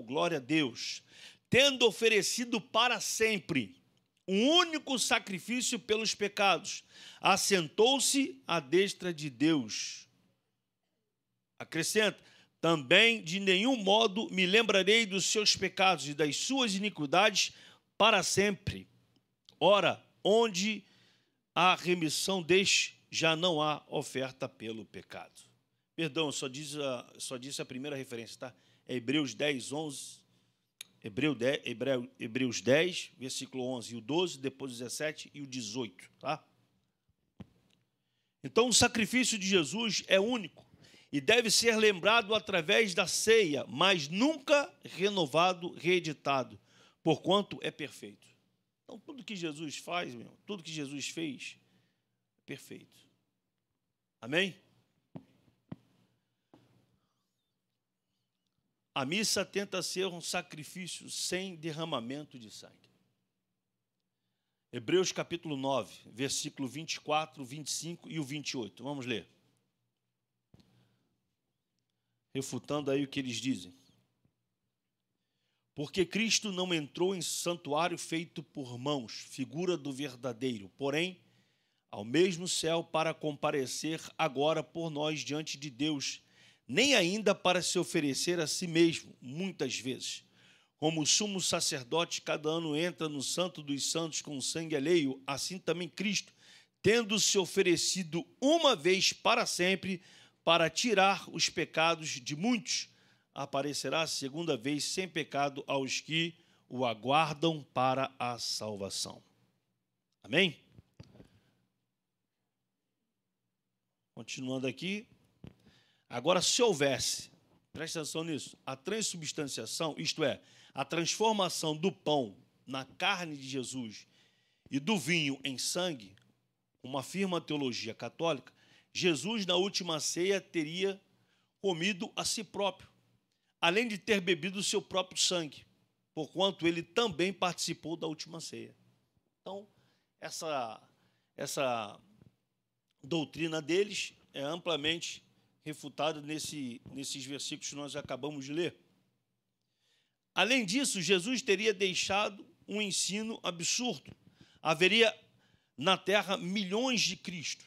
glória a Deus, tendo oferecido para sempre um único sacrifício pelos pecados, assentou-se à destra de Deus. Acrescenta: também de nenhum modo me lembrarei dos seus pecados e das suas iniquidades para sempre. Ora, onde há remissão deste, já não há oferta pelo pecado. Perdão, só disse a primeira referência, tá? É Hebreus 10, 11. Hebreus 10, versículo 11 e o 12, depois o 17 e o 18, tá? Então, o sacrifício de Jesus é único e deve ser lembrado através da ceia, mas nunca renovado, reeditado, porquanto é perfeito. Então, tudo que Jesus faz, meu, tudo que Jesus fez, é perfeito. Amém? A missa tenta ser um sacrifício sem derramamento de sangue. Hebreus capítulo 9, versículo 24, 25 e o 28. Vamos ler. Refutando aí o que eles dizem. Porque Cristo não entrou em santuário feito por mãos, figura do verdadeiro, porém, ao mesmo céu para comparecer agora por nós diante de Deus, nem ainda para se oferecer a si mesmo, muitas vezes. Como o sumo sacerdote cada ano entra no santo dos santos com sangue alheio, assim também Cristo, tendo se oferecido uma vez para sempre, para tirar os pecados de muitos, aparecerá a segunda vez sem pecado aos que o aguardam para a salvação. Amém? Continuando aqui. Agora, se houvesse, presta atenção nisso, a transubstanciação, isto é, a transformação do pão na carne de Jesus e do vinho em sangue, como afirma a teologia católica, Jesus, na última ceia, teria comido a si próprio, além de ter bebido o seu próprio sangue, porquanto ele também participou da última ceia. Então, essa doutrina deles é amplamente refutada nesses versículos que nós acabamos de ler. Além disso, Jesus teria deixado um ensino absurdo. Haveria na terra milhões de Cristo,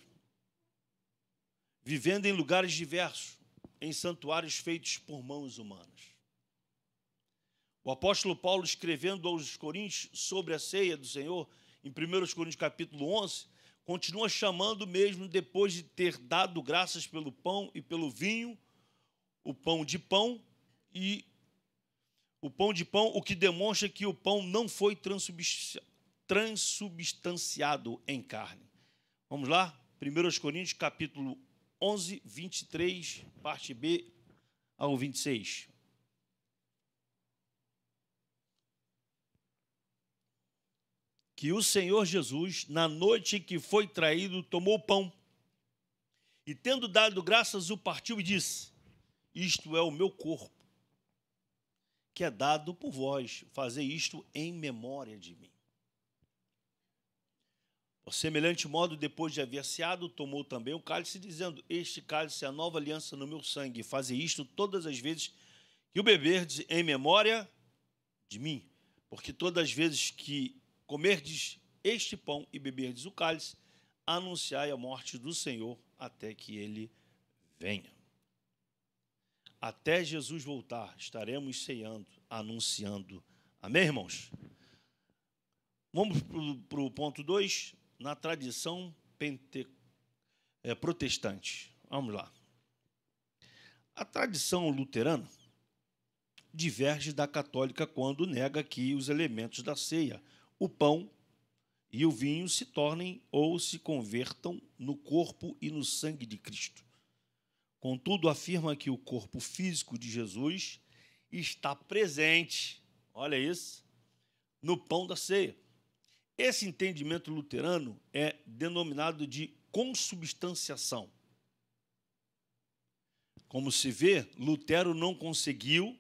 vivendo em lugares diversos, em santuários feitos por mãos humanas. O apóstolo Paulo, escrevendo aos Coríntios sobre a ceia do Senhor, em 1 Coríntios capítulo 11, continua chamando mesmo depois de ter dado graças pelo pão e pelo vinho, o pão de pão, o que demonstra que o pão não foi transubstanciado em carne. Vamos lá? 1 Coríntios capítulo 11, 23, parte B ao 26. Que o Senhor Jesus, na noite em que foi traído, tomou o pão e, tendo dado graças, o partiu e disse: isto é o meu corpo, que é dado por vós, fazei isto em memória de mim. Por semelhante modo, depois de haver ceado, tomou também o cálice, dizendo: este cálice é a nova aliança no meu sangue, fazei isto todas as vezes que o beberdes em memória de mim, porque todas as vezes que comerdes este pão e beberdes o cálice, anunciai a morte do Senhor até que ele venha. Até Jesus voltar, estaremos ceando, anunciando. Amém, irmãos? Vamos para o ponto 2, na tradição protestante. Vamos lá. A tradição luterana diverge da católica quando nega que os elementos da ceia, o pão e o vinho, se tornem ou se convertam no corpo e no sangue de Cristo. Contudo, afirma que o corpo físico de Jesus está presente, olha isso, no pão da ceia. Esse entendimento luterano é denominado de consubstanciação. Como se vê, Lutero não conseguiu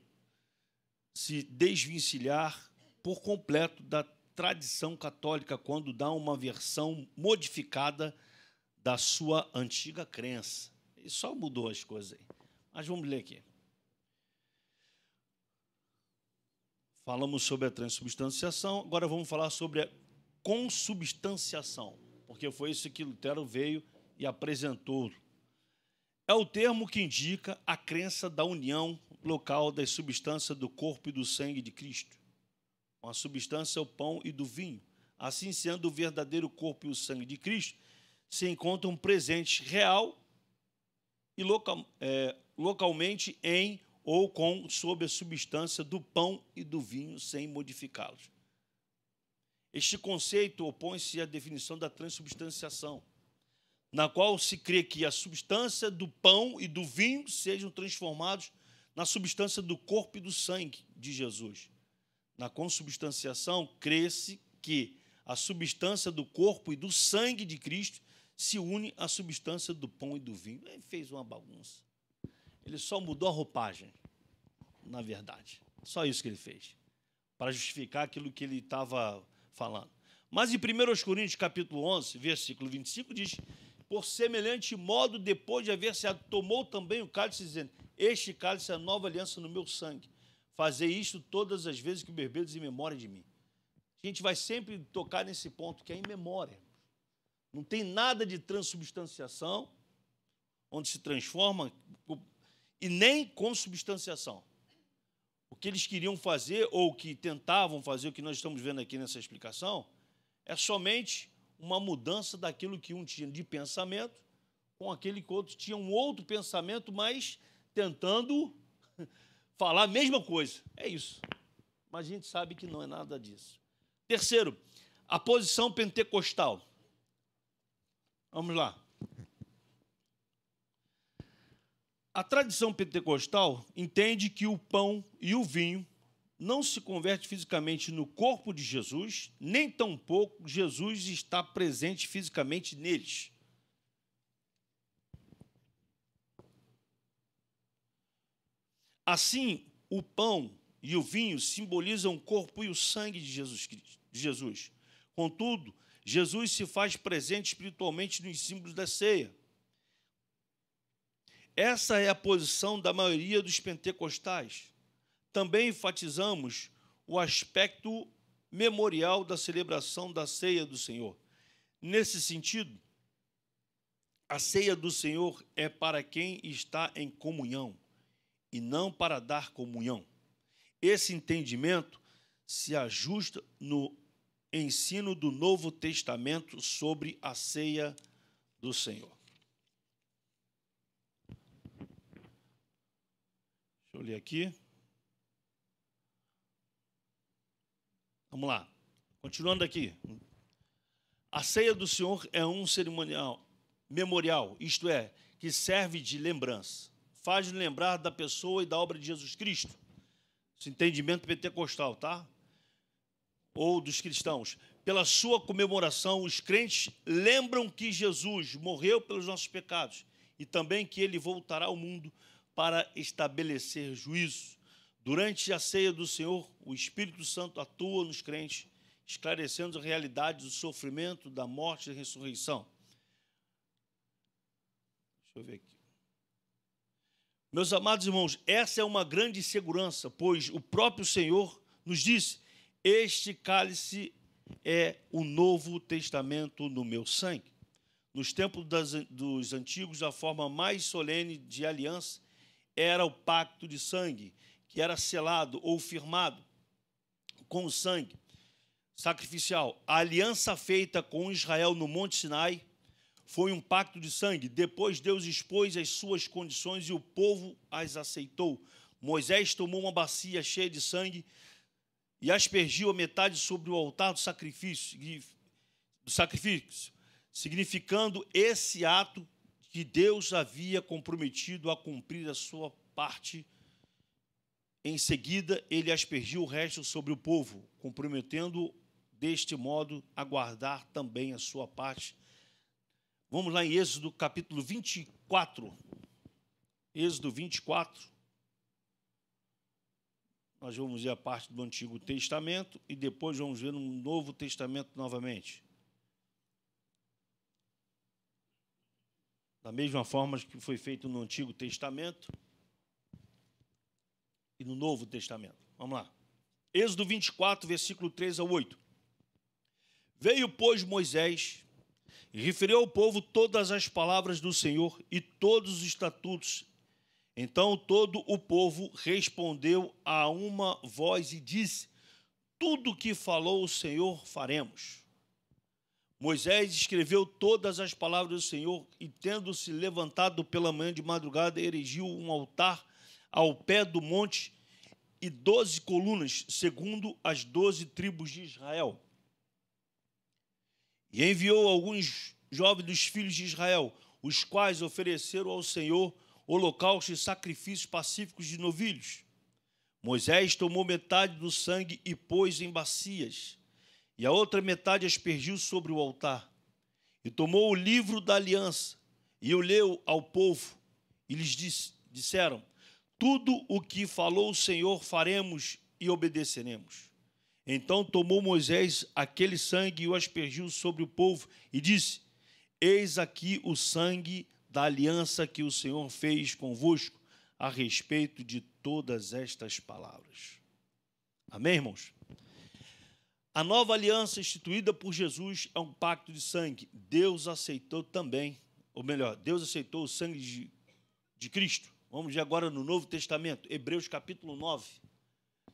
se desvencilhar por completo da tradição católica quando dá uma versão modificada da sua antiga crença. E só mudou as coisas aí. Mas vamos ler aqui. Falamos sobre a transubstanciação, agora vamos falar sobre a consubstanciação, porque foi isso que Lutero veio e apresentou. É o termo que indica a crença da união local das substâncias do corpo e do sangue de Cristo. Uma substância é o pão e do vinho. Assim sendo, o verdadeiro corpo e o sangue de Cristo se encontram presentes real e localmente em ou sob a substância do pão e do vinho, sem modificá-los. Este conceito opõe-se à definição da transubstanciação, na qual se crê que a substância do pão e do vinho sejam transformados na substância do corpo e do sangue de Jesus. Na consubstanciação, crê-se que a substância do corpo e do sangue de Cristo se une à substância do pão e do vinho. Ele fez uma bagunça. Ele só mudou a roupagem, na verdade. Só isso que ele fez, para justificar aquilo que ele estava falando. Mas em 1 Coríntios, capítulo 11, versículo 25, diz: por semelhante modo, depois de haver ceado, tomou também o cálice, dizendo: este cálice é a nova aliança no meu sangue. Fazei isto todas as vezes que beberdes em memória de mim. A gente vai sempre tocar nesse ponto, que é em memória. Não tem nada de transubstanciação, onde se transforma, e nem consubstanciação. O que eles queriam fazer, ou que tentavam fazer, o que nós estamos vendo aqui nessa explicação, é somente uma mudança daquilo que um tinha de pensamento, com aquele que outro tinha um outro pensamento, mas tentando falar a mesma coisa. É isso. Mas a gente sabe que não é nada disso. Terceiro, a posição pentecostal. Vamos lá. A tradição pentecostal entende que o pão e o vinho não se converte fisicamente no corpo de Jesus, nem tampouco Jesus está presente fisicamente neles. Assim, o pão e o vinho simbolizam o corpo e o sangue de Jesus. Contudo, Jesus se faz presente espiritualmente nos símbolos da ceia. Essa é a posição da maioria dos pentecostais. Também enfatizamos o aspecto memorial da celebração da ceia do Senhor. Nesse sentido, a ceia do Senhor é para quem está em comunhão e não para dar comunhão. Esse entendimento se ajusta no ensino do Novo Testamento sobre a ceia do Senhor. Deixa eu ler aqui. Vamos lá. Continuando aqui. A ceia do Senhor é um cerimonial memorial, isto é, que serve de lembrança. Faz lembrar da pessoa e da obra de Jesus Cristo. Esse entendimento pentecostal, tá? Ou dos cristãos. Pela sua comemoração, os crentes lembram que Jesus morreu pelos nossos pecados e também que ele voltará ao mundo para estabelecer juízo. Durante a ceia do Senhor, o Espírito Santo atua nos crentes, esclarecendo a realidade do sofrimento, da morte e da ressurreição. Deixa eu ver aqui. Meus amados irmãos, essa é uma grande segurança, pois o próprio Senhor nos disse: este cálice é o Novo Testamento no meu sangue. Nos tempos dos antigos, a forma mais solene de aliança era o pacto de sangue, que era selado ou firmado com o sangue sacrificial. A aliança feita com Israel no Monte Sinai foi um pacto de sangue. Depois Deus expôs as suas condições e o povo as aceitou. Moisés tomou uma bacia cheia de sangue e aspergiu a metade sobre o altar do sacrifício, significando esse ato que Deus havia comprometido a cumprir a sua parte. Em seguida, ele aspergiu o resto sobre o povo, comprometendo deste modo a guardar também a sua parte. Vamos lá em Êxodo capítulo 24. Êxodo 24. Nós vamos ver a parte do Antigo Testamento e depois vamos ver no Novo Testamento novamente. Da mesma forma que foi feito no Antigo Testamento e no Novo Testamento. Vamos lá. Êxodo 24, versículo 3 ao 8. Veio, pois, Moisés e referiu ao povo todas as palavras do Senhor e todos os estatutos. Então todo o povo respondeu a uma voz e disse: tudo o que falou o Senhor faremos. Moisés escreveu todas as palavras do Senhor e, tendo-se levantado pela manhã de madrugada, erigiu um altar ao pé do monte e 12 colunas, segundo as 12 tribos de Israel. E enviou alguns jovens dos filhos de Israel, os quais ofereceram ao Senhor holocaustos e sacrifícios pacíficos de novilhos. Moisés tomou metade do sangue e pôs em bacias, e a outra metade aspergiu sobre o altar. E tomou o livro da aliança e o leu ao povo, e lhes disseram: tudo o que falou o Senhor faremos e obedeceremos. Então tomou Moisés aquele sangue e o aspergiu sobre o povo e disse: eis aqui o sangue da aliança que o Senhor fez convosco a respeito de todas estas palavras. Amém, irmãos? A nova aliança instituída por Jesus é um pacto de sangue. Deus aceitou também, ou melhor, Deus aceitou o sangue de Cristo. Vamos ver agora no Novo Testamento, Hebreus capítulo 9,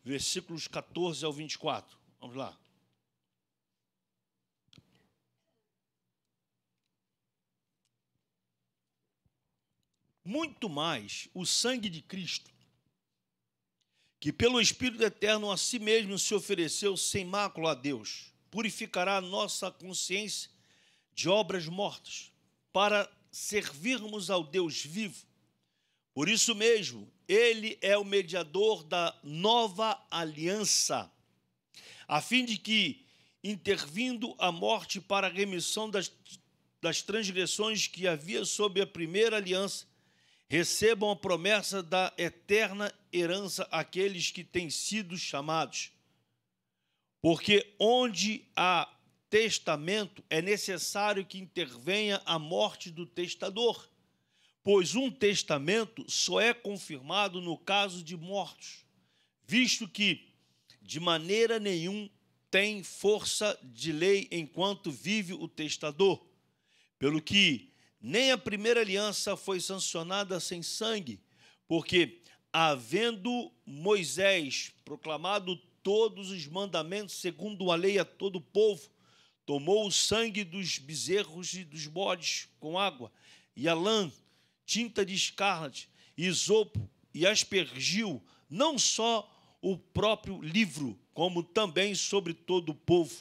versículos 14 ao 24. Vamos lá. Muito mais o sangue de Cristo, que pelo Espírito Eterno a si mesmo se ofereceu sem mácula a Deus, purificará a nossa consciência de obras mortas, para servirmos ao Deus vivo. Por isso mesmo, ele é o mediador da nova aliança, a fim de que, intervindo a morte para a remissão das transgressões que havia sob a primeira aliança, recebam a promessa da eterna herança aqueles que têm sido chamados. Porque onde há testamento, é necessário que intervenha a morte do testador, pois um testamento só é confirmado no caso de mortos, visto que, de maneira nenhuma, tem força de lei enquanto vive o testador, pelo que nem a primeira aliança foi sancionada sem sangue, porque, havendo Moisés proclamado todos os mandamentos segundo a lei a todo o povo, tomou o sangue dos bezerros e dos bodes com água, e a lã, tinta de escarlate, e isopo, e aspergiu não só o próprio livro, como também sobre todo o povo,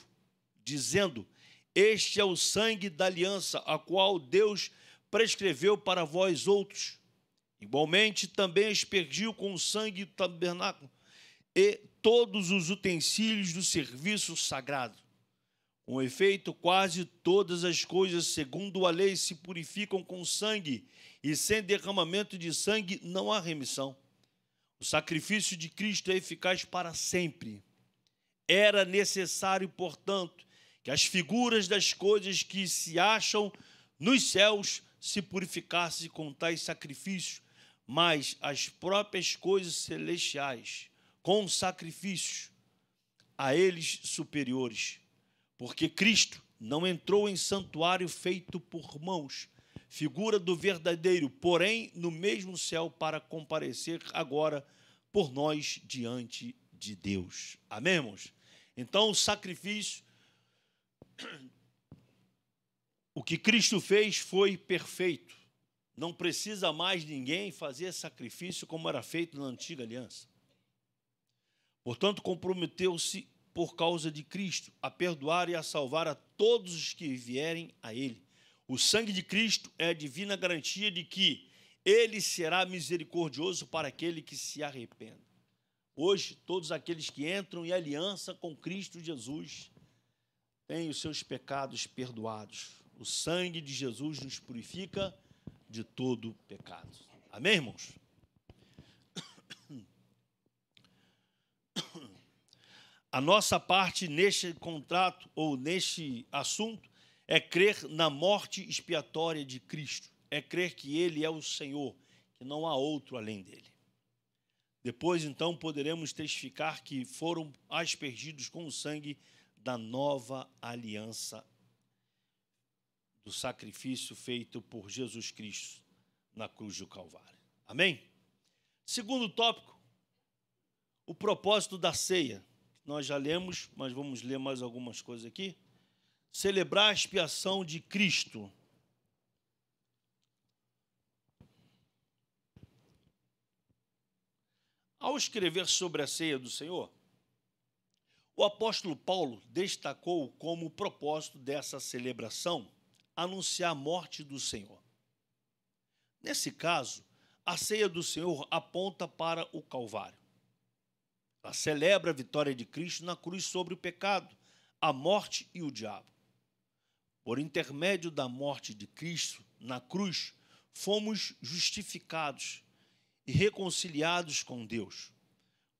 dizendo: este é o sangue da aliança, a qual Deus prescreveu para vós outros. Igualmente, também aspergiu com o sangue do tabernáculo e todos os utensílios do serviço sagrado. Com efeito, quase todas as coisas, segundo a lei, se purificam com sangue, e sem derramamento de sangue não há remissão. O sacrifício de Cristo é eficaz para sempre. Era necessário, portanto, que as figuras das coisas que se acham nos céus se purificassem com tais sacrifícios, mas as próprias coisas celestiais com sacrifícios a eles superiores. Porque Cristo não entrou em santuário feito por mãos, figura do verdadeiro, porém no mesmo céu, para comparecer agora por nós diante de Deus. Amém, irmãos? Então o sacrifício, o que Cristo fez foi perfeito. Não precisa mais ninguém fazer sacrifício como era feito na antiga aliança. Portanto, comprometeu-se por causa de Cristo a perdoar e a salvar a todos os que vierem a Ele. O sangue de Cristo é a divina garantia de que Ele será misericordioso para aquele que se arrependa. Hoje, todos aqueles que entram em aliança com Cristo Jesus têm os seus pecados perdoados. O sangue de Jesus nos purifica de todo pecado. Amém, irmãos? A nossa parte neste contrato ou neste assunto é crer na morte expiatória de Cristo. É crer que Ele é o Senhor, que não há outro além dele. Depois, então, poderemos testificar que foram aspergidos com o sangue da nova aliança, do sacrifício feito por Jesus Cristo na cruz do Calvário. Amém? Segundo tópico, o propósito da ceia. Nós já lemos, mas vamos ler mais algumas coisas aqui. Celebrar a expiação de Cristo. Ao escrever sobre a ceia do Senhor, o apóstolo Paulo destacou como propósito dessa celebração anunciar a morte do Senhor. Nesse caso, a ceia do Senhor aponta para o Calvário. Ela celebra a vitória de Cristo na cruz sobre o pecado, a morte e o diabo. Por intermédio da morte de Cristo na cruz, fomos justificados e reconciliados com Deus.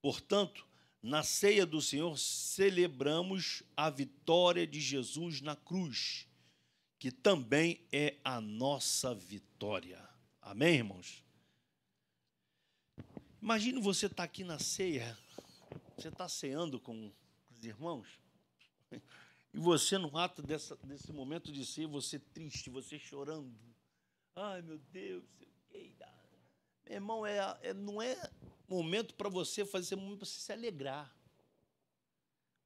Portanto, na ceia do Senhor, celebramos a vitória de Jesus na cruz, que também é a nossa vitória. Amém, irmãos? Imagine você estar aqui na ceia, você está ceando com os irmãos, e você, no ato desse momento de ceia, você triste, você chorando. Ai, meu Deus, meu irmão, não é momento para você fazer, é momento para você se alegrar.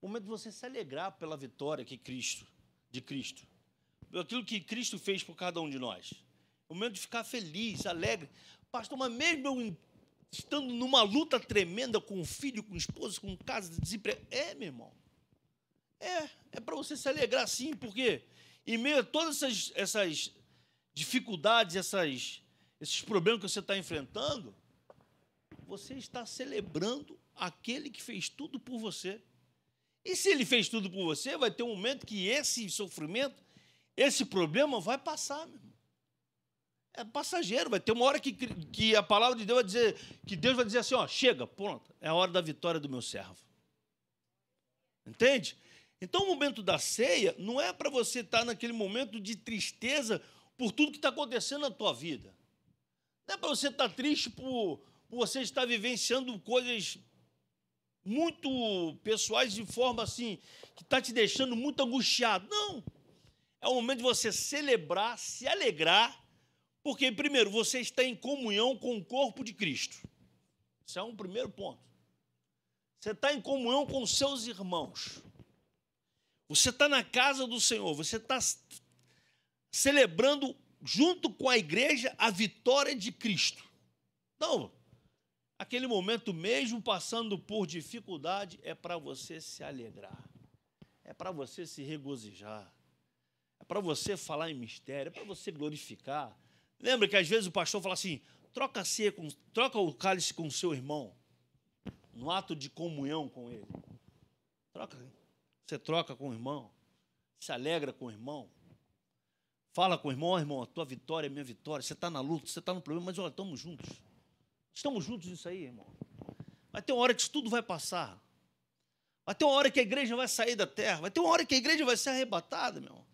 Momento de você se alegrar pela vitória de Cristo. Aquilo que Cristo fez por cada um de nós. Momento de ficar feliz, alegre. Pastor, mas mesmo eu estando numa luta tremenda com o filho, com a esposa, com casa, desemprego. Meu irmão. É para você se alegrar sim, porque em meio a todas essas dificuldades, esses problemas que você está enfrentando, você está celebrando aquele que fez tudo por você. E se ele fez tudo por você, vai ter um momento que esse sofrimento, esse problema vai passar, meu irmão. É passageiro, vai ter uma hora que a palavra de Deus vai dizer, que Deus vai dizer assim, ó, chega, pronto, é a hora da vitória do meu servo. Entende? Então, o momento da ceia não é para você estar naquele momento de tristeza por tudo que está acontecendo na tua vida. Não é para você estar triste por você estar vivenciando coisas muito pessoais de forma assim, que está te deixando muito angustiado. Não. É o momento de você celebrar, se alegrar, porque, primeiro, você está em comunhão com o corpo de Cristo. Esse é um primeiro ponto. Você está em comunhão com os seus irmãos. Você está na casa do Senhor. Você está celebrando, junto com a igreja, a vitória de Cristo. Não. Aquele momento, mesmo passando por dificuldade, é para você se alegrar. É para você se regozijar. É para você falar em mistério. É para você glorificar. Lembra que às vezes o pastor fala assim, troca o cálice com o seu irmão, no ato de comunhão com ele. Você troca com o irmão, se alegra com o irmão, fala com o irmão, irmão, a tua vitória é minha vitória, você está na luta, você está no problema, mas olha, estamos juntos. Estamos juntos nisso aí, irmão. Vai ter uma hora que isso tudo vai passar. Vai ter uma hora que a igreja vai sair da terra, vai ter uma hora que a igreja vai ser arrebatada, meu irmão.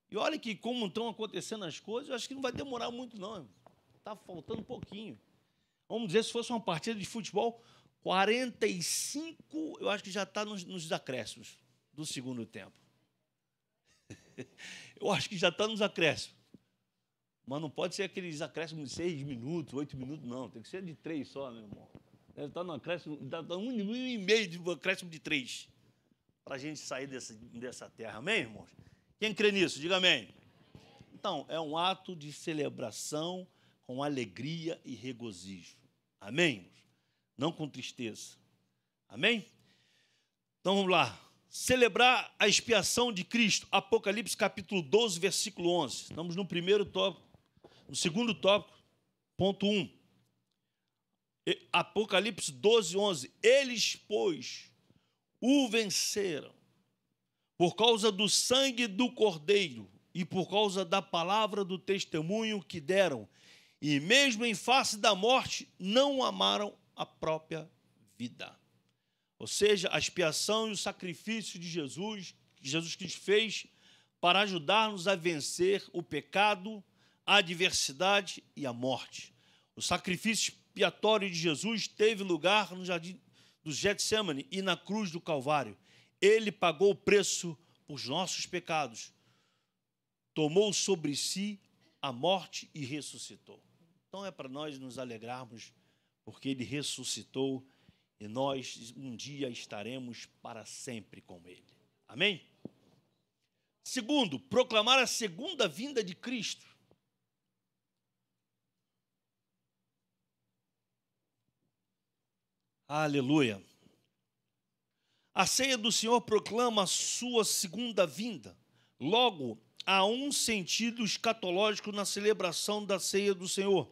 E olha que como estão acontecendo as coisas, eu acho que não vai demorar muito, não. Está faltando um pouquinho. Vamos dizer, se fosse uma partida de futebol, 45, eu acho que já está nos acréscimos do segundo tempo. Eu acho que já está nos acréscimos. Mas não pode ser aqueles acréscimos de 6 minutos, 8 minutos, não. Tem que ser de 3 só, meu irmão. Deve estar no acréscimo, dá 1 minuto e meio de acréscimo de 3. Para a gente sair dessa terra. Amém, irmãos? Quem crê nisso? Diga amém. Então, é um ato de celebração com alegria e regozijo. Amém? Não com tristeza. Amém? Então, vamos lá. Celebrar a expiação de Cristo. Apocalipse, capítulo 12, versículo 11. Estamos no primeiro tópico. No segundo tópico, ponto 1. Apocalipse 12, 11. Eles, pois, o venceram por causa do sangue do Cordeiro e por causa da palavra do testemunho que deram, e mesmo em face da morte, não amaram a própria vida. Ou seja, a expiação e o sacrifício de Jesus, que Jesus Cristo fez para ajudar-nos a vencer o pecado, a adversidade e a morte. O sacrifício expiatório de Jesus teve lugar no jardim do Getsemane e na cruz do Calvário. Ele pagou o preço por nossos pecados, tomou sobre si a morte e ressuscitou. Então é para nós nos alegrarmos, porque ele ressuscitou e nós um dia estaremos para sempre com ele. Amém? Segundo, proclamar a segunda vinda de Cristo. Aleluia. A ceia do Senhor proclama a sua segunda vinda. Logo, há um sentido escatológico na celebração da ceia do Senhor.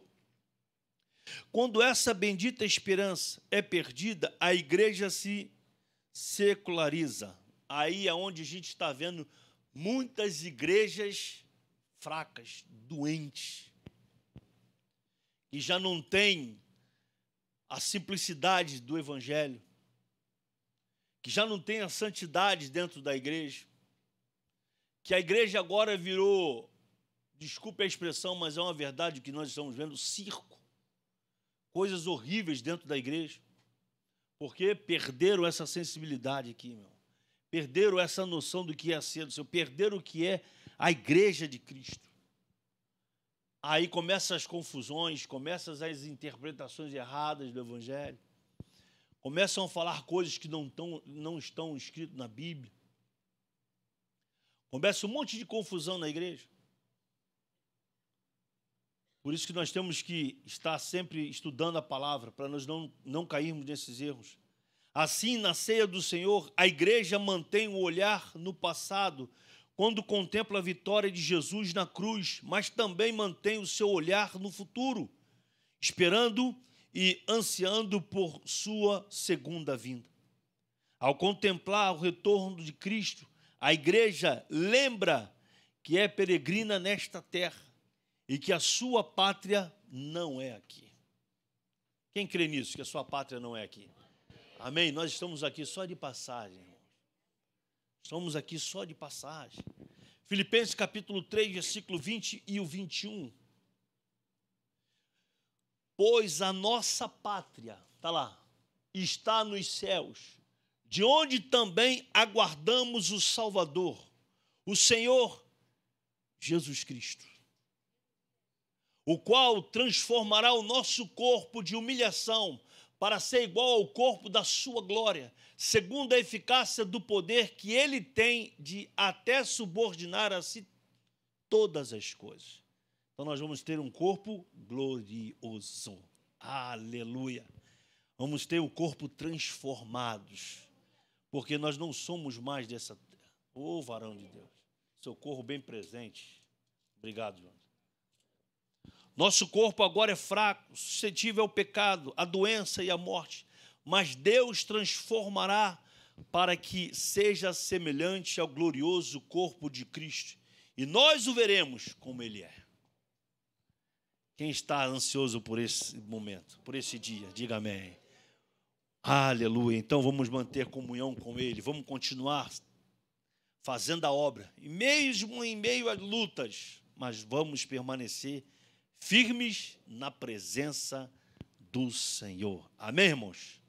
Quando essa bendita esperança é perdida, a igreja se seculariza. Aí é onde a gente está vendo muitas igrejas fracas, doentes, que já não têm a simplicidade do evangelho, que já não tem a santidade dentro da igreja, que a igreja agora virou, desculpe a expressão, mas é uma verdade que nós estamos vendo, circo, coisas horríveis dentro da igreja, porque perderam essa sensibilidade aqui, meu. Perderam essa noção do que é a ceia do Senhor, perderam o que é a igreja de Cristo. Aí começam as confusões, começam as interpretações erradas do evangelho, começam a falar coisas que não estão escritas na Bíblia. Começa um monte de confusão na igreja. Por isso que nós temos que estar sempre estudando a palavra, para nós não cairmos nesses erros. Assim, na ceia do Senhor, a igreja mantém o olhar no passado, quando contempla a vitória de Jesus na cruz, mas também mantém o seu olhar no futuro, esperando e ansiando por sua segunda vinda. Ao contemplar o retorno de Cristo, a igreja lembra que é peregrina nesta terra e que a sua pátria não é aqui. Quem crê nisso, que a sua pátria não é aqui? Amém? Nós estamos aqui só de passagem, irmãos. Estamos aqui só de passagem. Filipenses capítulo 3, versículo 20 e o 21. Pois a nossa pátria, está lá, está nos céus, de onde também aguardamos o Salvador, o Senhor Jesus Cristo, o qual transformará o nosso corpo de humilhação para ser igual ao corpo da sua glória, segundo a eficácia do poder que ele tem de até subordinar a si todas as coisas. Então nós vamos ter um corpo glorioso. Aleluia. Vamos ter o corpo transformados, porque nós não somos mais dessa terra. Ô varão de Deus, seu corpo bem presente. Obrigado, João. Nosso corpo agora é fraco, suscetível ao pecado, à doença e à morte, mas Deus transformará para que seja semelhante ao glorioso corpo de Cristo, e nós o veremos como Ele é. Quem está ansioso por esse momento, por esse dia, diga amém. Aleluia. Então vamos manter comunhão com Ele, vamos continuar fazendo a obra, em meio a lutas, mas vamos permanecer firmes na presença do Senhor. Amém, irmãos?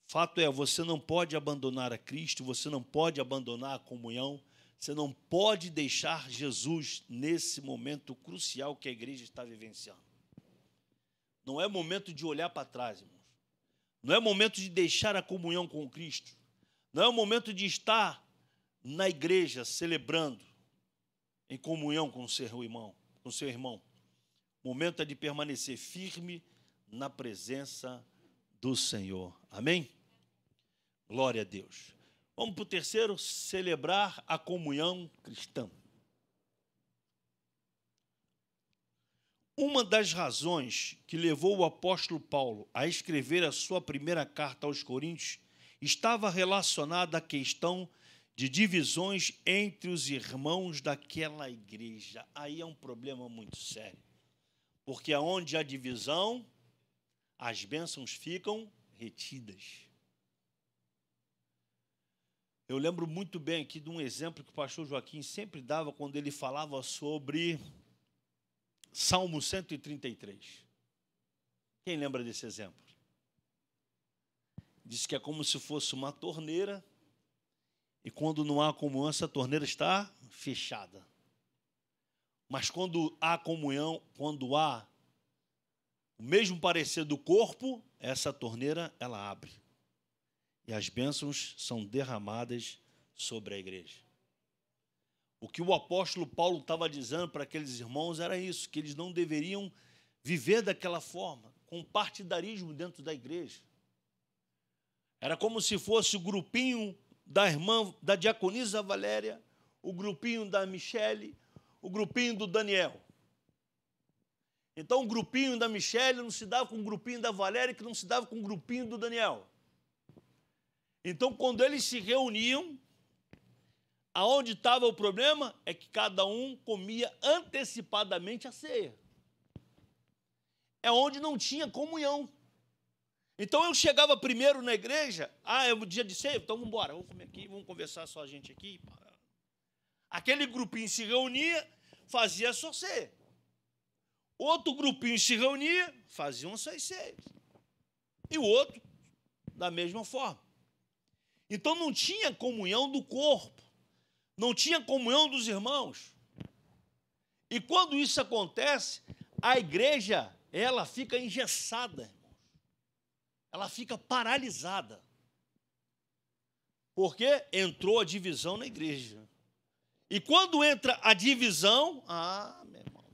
Fato é, você não pode abandonar a Cristo, você não pode abandonar a comunhão, você não pode deixar Jesus nesse momento crucial que a igreja está vivenciando. Não é momento de olhar para trás, irmãos. Não é momento de deixar a comunhão com Cristo. Não é o momento de estar na igreja celebrando em comunhão com o seu irmão. O momento é de permanecer firme na presença do Senhor. Amém? Glória a Deus. Vamos para o terceiro, celebrar a comunhão cristã. Uma das razões que levou o apóstolo Paulo a escrever a sua primeira carta aos Coríntios estava relacionada à questão de divisões entre os irmãos daquela igreja. Aí é um problema muito sério, porque aonde há divisão, as bênçãos ficam retidas. Eu lembro muito bem aqui de um exemplo que o pastor Joaquim sempre dava quando ele falava sobre Salmo 133. Quem lembra desse exemplo? Diz que é como se fosse uma torneira e quando não há comunhão, essa torneira está fechada. Mas quando há comunhão, quando há o mesmo parecer do corpo, essa torneira, ela abre. E as bênçãos são derramadas sobre a igreja. O que o apóstolo Paulo estava dizendo para aqueles irmãos era isso, que eles não deveriam viver daquela forma, com partidarismo dentro da igreja. Era como se fosse o grupinho da irmã, da diaconisa Valéria, o grupinho da Michele, o grupinho do Daniel. Então, o grupinho da Michele não se dava com o grupinho da Valéria, que não se dava com o grupinho do Daniel. Então, quando eles se reuniam, aonde estava o problema é que cada um comia antecipadamente a ceia. É onde não tinha comunhão. Então, eu chegava primeiro na igreja, é o dia de ceia, então vamos embora, vamos comer aqui, vamos conversar só a gente aqui. Aquele grupinho se reunia, fazia a sua ceia. Outro grupinho se reunia, faziam as suas ceias. E o outro, da mesma forma. Então, não tinha comunhão do corpo, não tinha comunhão dos irmãos. E quando isso acontece, a igreja, ela fica engessada, irmãos. Ela fica paralisada. Porque entrou a divisão na igreja. E quando entra a divisão, meu irmão,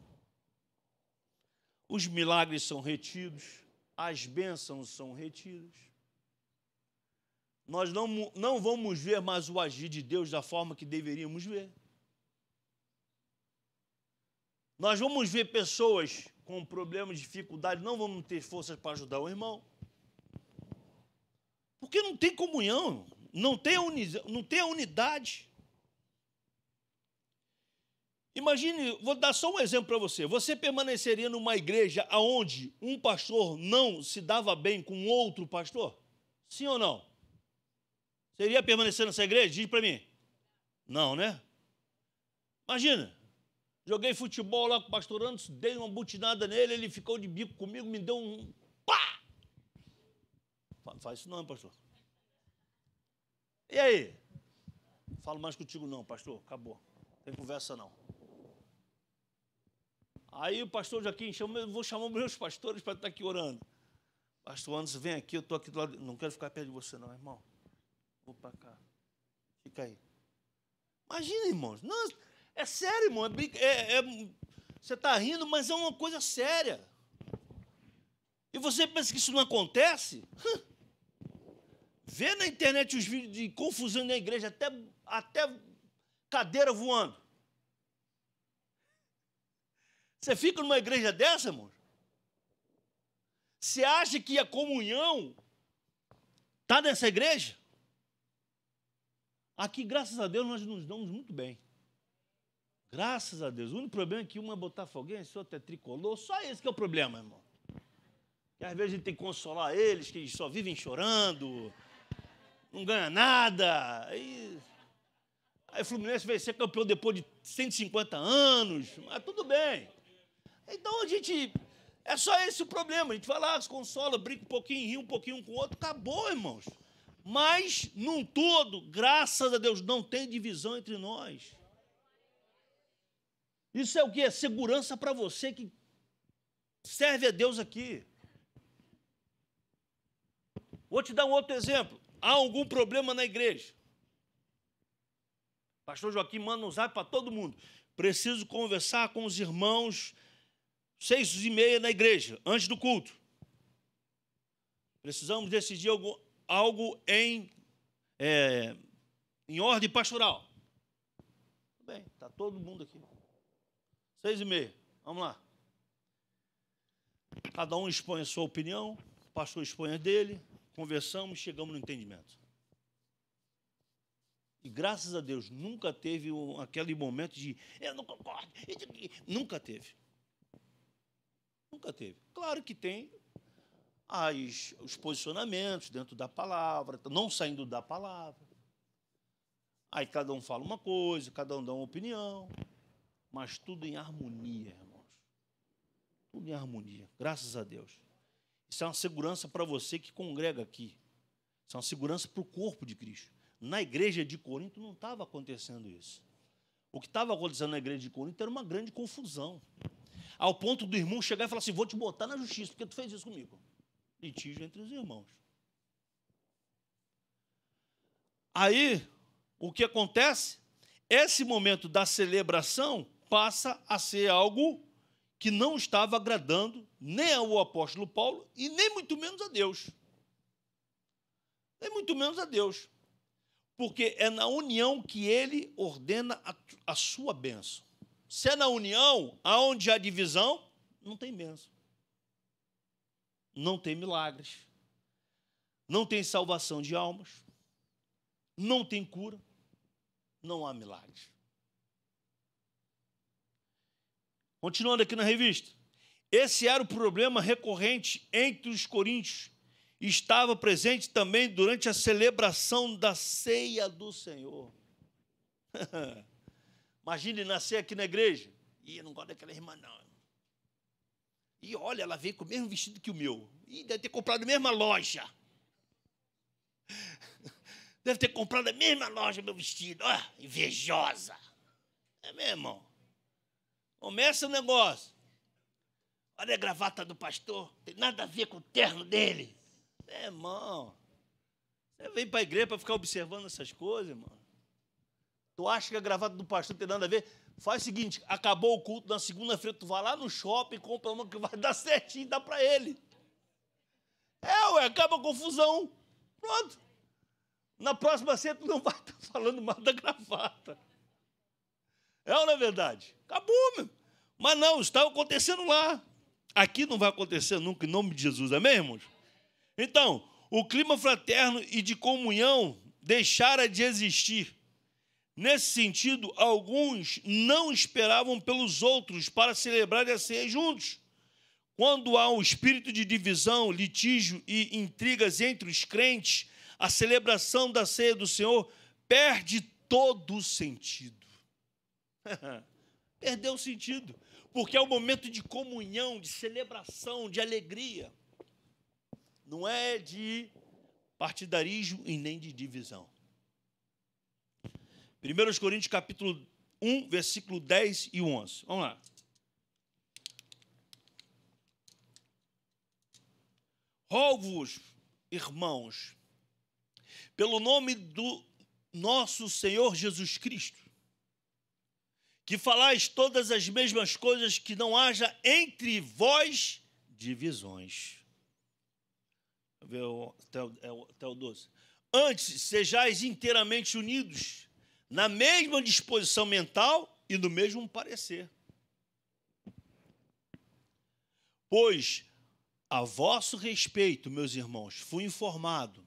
os milagres são retidos, as bênçãos são retidas. Nós não vamos ver mais o agir de Deus da forma que deveríamos ver. Nós vamos ver pessoas com problemas, dificuldades, não vamos ter forças para ajudar o irmão. Porque não tem comunhão, não tem a unidade. Imagine, vou dar só um exemplo para você. Você permaneceria numa igreja onde um pastor não se dava bem com outro pastor? Sim ou não? Seria permanecer nessa igreja? Diz para mim. Não, né? Imagina, joguei futebol lá com o pastor Anderson, dei uma butinada nele, ele ficou de bico comigo, me deu um pá! Faz isso não, pastor. E aí? Falo mais contigo não, pastor, acabou. Não tem conversa não. Aí o pastor Joaquim vou chamar meus pastores para estar aqui orando. Pastor Anderson, vem aqui, eu estou aqui do lado. Não quero ficar perto de você não, irmão. Vou para cá. Fica aí. Imagina, irmãos. Não, é sério, irmão. Você está rindo, mas é uma coisa séria. E você pensa que isso não acontece? Vê na internet os vídeos de confusão na igreja, até cadeira voando. Você fica numa igreja dessa, irmão? Você acha que a comunhão está nessa igreja? Aqui, graças a Deus, nós nos damos muito bem. Graças a Deus. O único problema é que um é botafoguense, outro é tricolor. Só esse que é o problema, irmão. Que às vezes a gente tem que consolar eles, que só vivem chorando, não ganha nada. Aí o Fluminense vai ser campeão depois de 150 anos, mas tudo bem. Então a gente... É só esse o problema. A gente vai lá, se consola, brinca um pouquinho, ri um pouquinho um com o outro. Acabou, irmãos. Mas, num todo, graças a Deus, não tem divisão entre nós. Isso é o quê? É segurança para você que serve a Deus aqui. Vou te dar um outro exemplo. Há algum problema na igreja? Pastor Joaquim manda um zap para todo mundo. Preciso conversar com os irmãos 6h30 na igreja, antes do culto. Precisamos decidir algo em ordem pastoral. Tudo bem, está todo mundo aqui. 6h30, vamos lá. Cada um expõe a sua opinião, o pastor expõe a dele, conversamos, chegamos no entendimento. E graças a Deus, nunca teve aquele momento de eu não concordo, nunca teve. Nunca teve. Claro que tem os posicionamentos dentro da palavra, não saindo da palavra. Aí cada um fala uma coisa, cada um dá uma opinião, mas tudo em harmonia, irmãos. tudo em harmonia, graças a Deus. Isso é uma segurança para você que congrega aqui. Isso é uma segurança para o corpo de Cristo. Na igreja de Corinto não estava acontecendo isso. O que estava acontecendo na igreja de Corinto era uma grande confusão. Ao ponto do irmão chegar e falar assim, vou te botar na justiça, porque tu fez isso comigo. Litígio entre os irmãos. Aí, o que acontece? Esse momento da celebração passa a ser algo que não estava agradando nem ao apóstolo Paulo e nem muito menos a Deus. Nem muito menos a Deus. Porque é na união que ele ordena a sua bênção. Se é na união, aonde há divisão, não tem bênção. Não tem milagres. Não tem salvação de almas. Não tem cura. Não há milagres. Continuando aqui na revista. Esse era o problema recorrente entre os coríntios. Estava presente também durante a celebração da ceia do Senhor. Imagine nascer aqui na igreja. Ih, eu não gosto daquela irmã, não. E olha, ela veio com o mesmo vestido que o meu. Ih, deve ter comprado na mesma loja. Deve ter comprado na mesma loja meu vestido. Ah, invejosa. É meu irmão. Começa o negócio. Olha a gravata do pastor. Tem nada a ver com o terno dele. É, irmão. Você vem para a igreja para ficar observando essas coisas, irmão. Tu acha que a gravata do pastor tem nada a ver? Faz o seguinte, acabou o culto, na segunda-feira tu vai lá no shopping, compra uma que vai dar certinho e dá para ele. Acaba a confusão. Pronto. Na próxima ceia tu não vai estar falando mais da gravata. É ou não é verdade? Acabou, meu. Mas não, está acontecendo lá. Aqui não vai acontecer nunca, em nome de Jesus, amém, irmãos? Então, o clima fraterno e de comunhão deixara de existir. Nesse sentido, alguns não esperavam pelos outros para celebrarem a ceia juntos. Quando há um espírito de divisão, litígio e intrigas entre os crentes, a celebração da ceia do Senhor perde todo o sentido. Perdeu o sentido, porque é um momento de comunhão, de celebração, de alegria. Não é de partidarismo e nem de divisão. 1 Coríntios capítulo 1, versículo 10 e 11. Vamos lá. Rogo-vos, irmãos, pelo nome do nosso Senhor Jesus Cristo, que falais todas as mesmas coisas, que não haja entre vós divisões. Ver até o 12. Antes, sejais inteiramente unidos, na mesma disposição mental e no mesmo parecer. Pois, a vosso respeito, meus irmãos, fui informado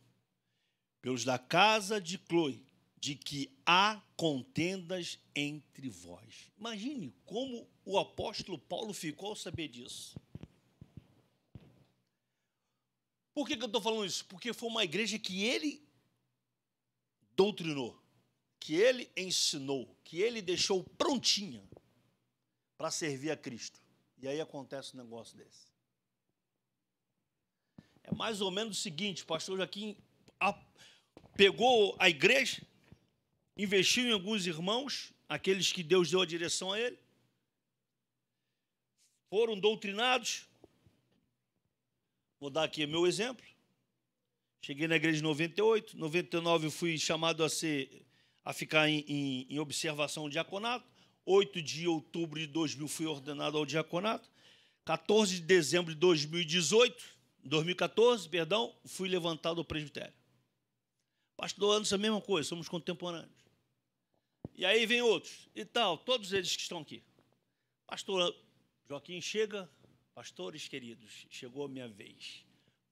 pelos da casa de Cloe, de que há contendas entre vós. Imagine como o apóstolo Paulo ficou ao saber disso. Por que eu estou falando isso? Porque foi uma igreja que ele doutrinou, que ele ensinou, que ele deixou prontinha para servir a Cristo. E aí acontece um negócio desse. É mais ou menos o seguinte, o pastor Joaquim pegou a igreja, investiu em alguns irmãos, aqueles que Deus deu a direção a ele, foram doutrinados. Vou dar aqui meu exemplo. Cheguei na igreja em 98, 99 eu fui chamado a ficar em observação ao diaconato. 8 de outubro de 2000 fui ordenado ao diaconato. 14 de dezembro de 2014, fui levantado ao presbitério. Pastor Anderson, a mesma coisa, somos contemporâneos. E aí vem outros e tal, todos eles que estão aqui. Pastor Joaquim chega, pastores queridos, chegou a minha vez.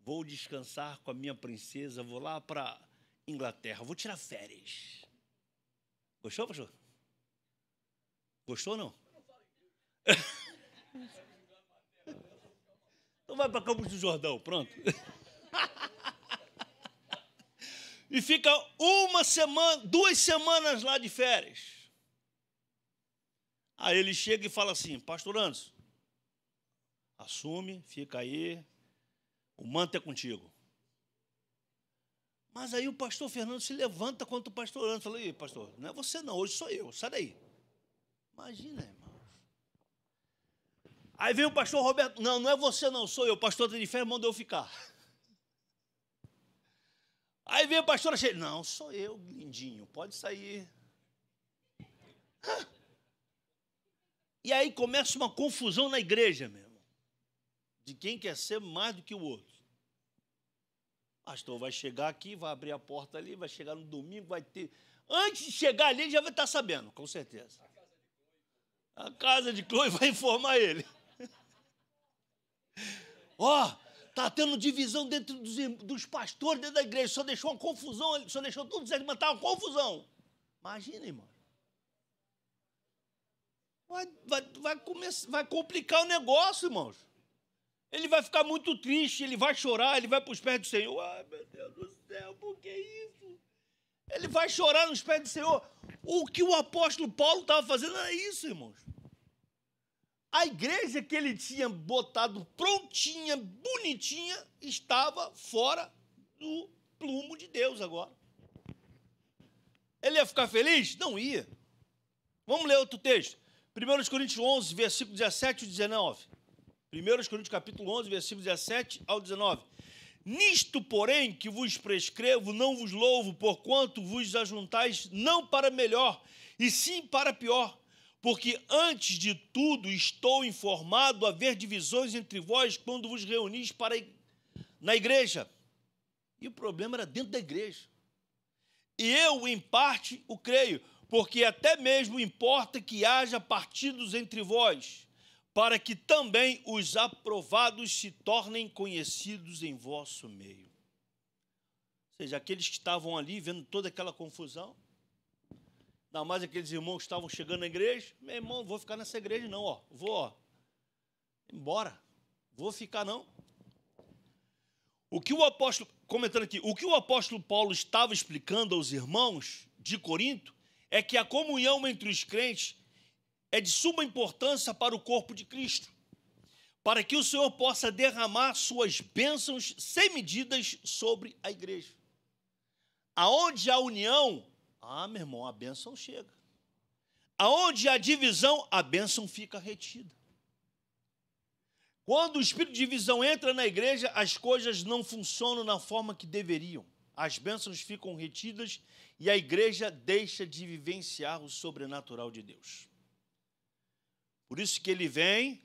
Vou descansar com a minha princesa, vou lá para Inglaterra, vou tirar férias. Gostou, pastor? Gostou ou não? Então vai para Campos do Jordão, pronto. E fica 1 semana, 2 semanas lá de férias. Aí ele chega e fala assim, pastor Anderson, assume, fica aí, o manto é contigo. Mas aí o pastor Fernando se levanta contra o pastor Anderson. Fala, pastor, não é você não, hoje sou eu, sai daí. Imagina, irmãos. Aí vem o pastor Roberto, não é você não, sou eu, o pastor de Ferro mandou eu ficar. Aí vem a pastora cheia, não, sou eu, lindinho, pode sair. E aí começa uma confusão na igreja, meu irmão, de quem quer ser mais do que o outro. Pastor vai chegar aqui, vai abrir a porta ali, vai chegar no domingo, vai ter... Antes de chegar ali, ele já vai estar sabendo, com certeza. A casa de Chloe vai informar ele. Está tendo divisão dentro dos pastores dentro da igreja, só deixou uma confusão, só deixou tudo segmentar, uma confusão. Imagina, irmão. Vai complicar o negócio, irmãos. Ele vai ficar muito triste, ele vai chorar, ele vai para os pés do Senhor. Ai, meu Deus do céu, por que isso? Ele vai chorar nos pés do Senhor. O que o apóstolo Paulo estava fazendo era isso, irmãos. A igreja que ele tinha botado prontinha, bonitinha, estava fora do plumo de Deus agora. Ele ia ficar feliz? Não ia. Vamos ler outro texto. 1 Coríntios 11, versículo 17 e 19. 1 Coríntios capítulo 11, versículo 17 ao 19. Nisto, porém, que vos prescrevo, não vos louvo, porquanto vos ajuntais não para melhor, e sim para pior. Porque antes de tudo estou informado haver divisões entre vós quando vos reunis na igreja. E o problema era dentro da igreja. E eu, em parte, o creio, porque até mesmo importa que haja partidos entre vós, para que também os aprovados se tornem conhecidos em vosso meio. Ou seja, aqueles que estavam ali vendo toda aquela confusão, ainda mais aqueles irmãos que estavam chegando na igreja, meu irmão, não vou ficar nessa igreja não, vou embora, vou ficar não. O que o apóstolo, comentando aqui, o que o apóstolo Paulo estava explicando aos irmãos de Corinto é que a comunhão entre os crentes é de suma importância para o corpo de Cristo, para que o Senhor possa derramar suas bênçãos sem medidas sobre a igreja. Aonde há união, meu irmão, a bênção chega. Aonde há divisão, a bênção fica retida. Quando o espírito de divisão entra na igreja, as coisas não funcionam na forma que deveriam. As bênçãos ficam retidas e a igreja deixa de vivenciar o sobrenatural de Deus. Por isso que ele vem,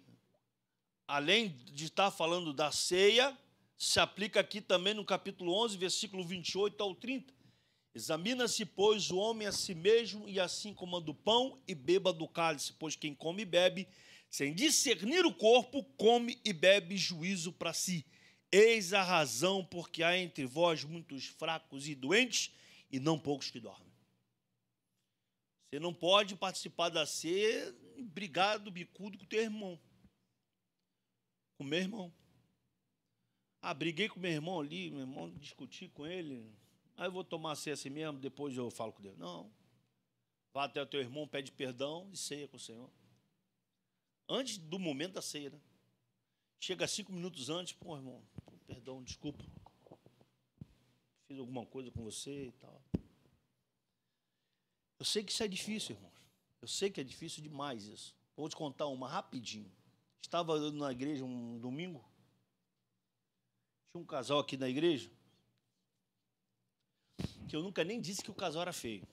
além de estar falando da ceia, se aplica aqui também no capítulo 11, versículo 28 ao 30. Examina-se, pois, o homem a si mesmo, e assim coma do pão e beba do cálice, pois quem come e bebe, sem discernir o corpo, come e bebe juízo para si. Eis a razão porque há entre vós muitos fracos e doentes, e não poucos que dormem. Você não pode participar da ceia brigado, bicudo com o teu irmão. Com o meu irmão. Briguei com o meu irmão ali, meu irmão, discuti com ele. Aí eu vou tomar a ceia assim mesmo, depois eu falo com Deus. Não. Vá até o teu irmão, pede perdão e ceia com o Senhor. Antes do momento da ceia, né? Chega 5 minutos antes, irmão, perdão, desculpa. Fiz alguma coisa com você e tal. Eu sei que isso é difícil, irmãos. Eu sei que é difícil demais isso. Vou te contar uma rapidinho. Estava na igreja um domingo. Tinha um casal aqui na igreja que eu nunca nem disse que o casal era feio.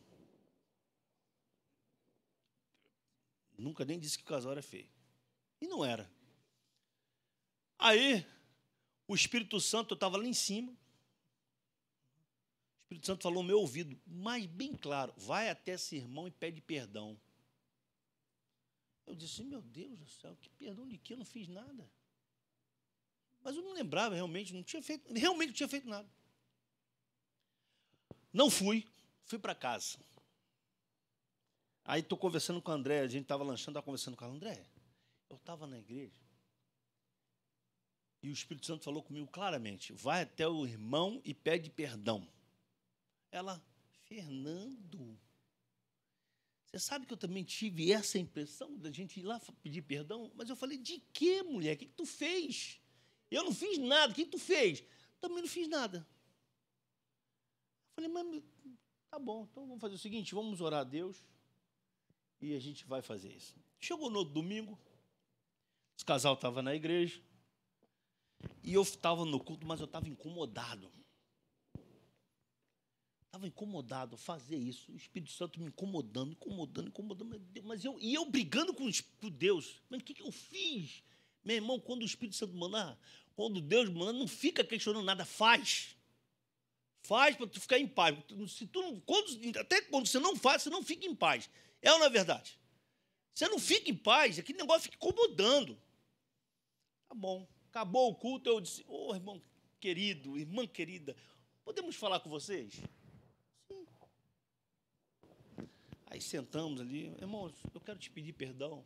Nunca nem disse que o casal era feio. E não era. Aí, o Espírito Santo, eu estava lá em cima. O Espírito Santo falou no meu ouvido, mas bem claro, vai até esse irmão e pede perdão. Eu disse, meu Deus do céu, que perdão de quê? Eu não fiz nada. Mas eu não lembrava realmente, realmente não tinha feito nada. Não fui para casa. Aí estou conversando com o André, a gente estava lanchando, estava conversando com ela. André, eu estava na igreja e o Espírito Santo falou comigo claramente, vai até o irmão e pede perdão. Ela, Fernando, Você sabe que eu também tive essa impressão da gente ir lá pedir perdão? Mas eu falei, de quê, mulher? O que tu fez? Eu não fiz nada. O que tu fez? Também não fiz nada. Eu falei, mas tá bom, então vamos fazer o seguinte, vamos orar a Deus e a gente vai fazer isso. Chegou no outro domingo, os casal estavam na igreja e eu estava no culto, mas eu estava incomodado. Estava incomodado a fazer isso, o Espírito Santo me incomodando, mas eu brigando com Deus. Mas o que eu fiz? Meu irmão, quando o Espírito Santo mandar, quando Deus mandar, não fica questionando nada, faz. Faz para tu ficar em paz. Até quando você não faz, você não fica em paz. É ou não é verdade? Você não fica em paz, aquele negócio fica incomodando. Tá bom. Acabou o culto, eu disse, irmão querido, irmã querida, podemos falar com vocês? Sim. Aí sentamos ali, irmãos, eu quero te pedir perdão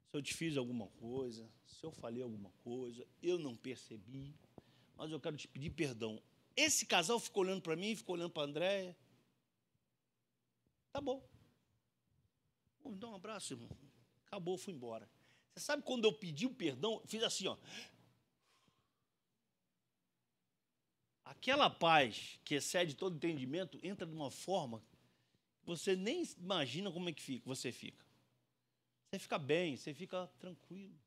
se eu te fiz alguma coisa, se eu falei alguma coisa, eu não percebi, mas eu quero te pedir perdão. Esse casal ficou olhando para mim, ficou olhando para a Andréia. Tá bom. Vou me dar um abraço, irmão. Acabou, fui embora. Você sabe quando eu pedi o perdão, fiz assim, ó. Aquela paz que excede todo entendimento entra de uma forma que você nem imagina como é que você fica. Você fica bem, você fica tranquilo.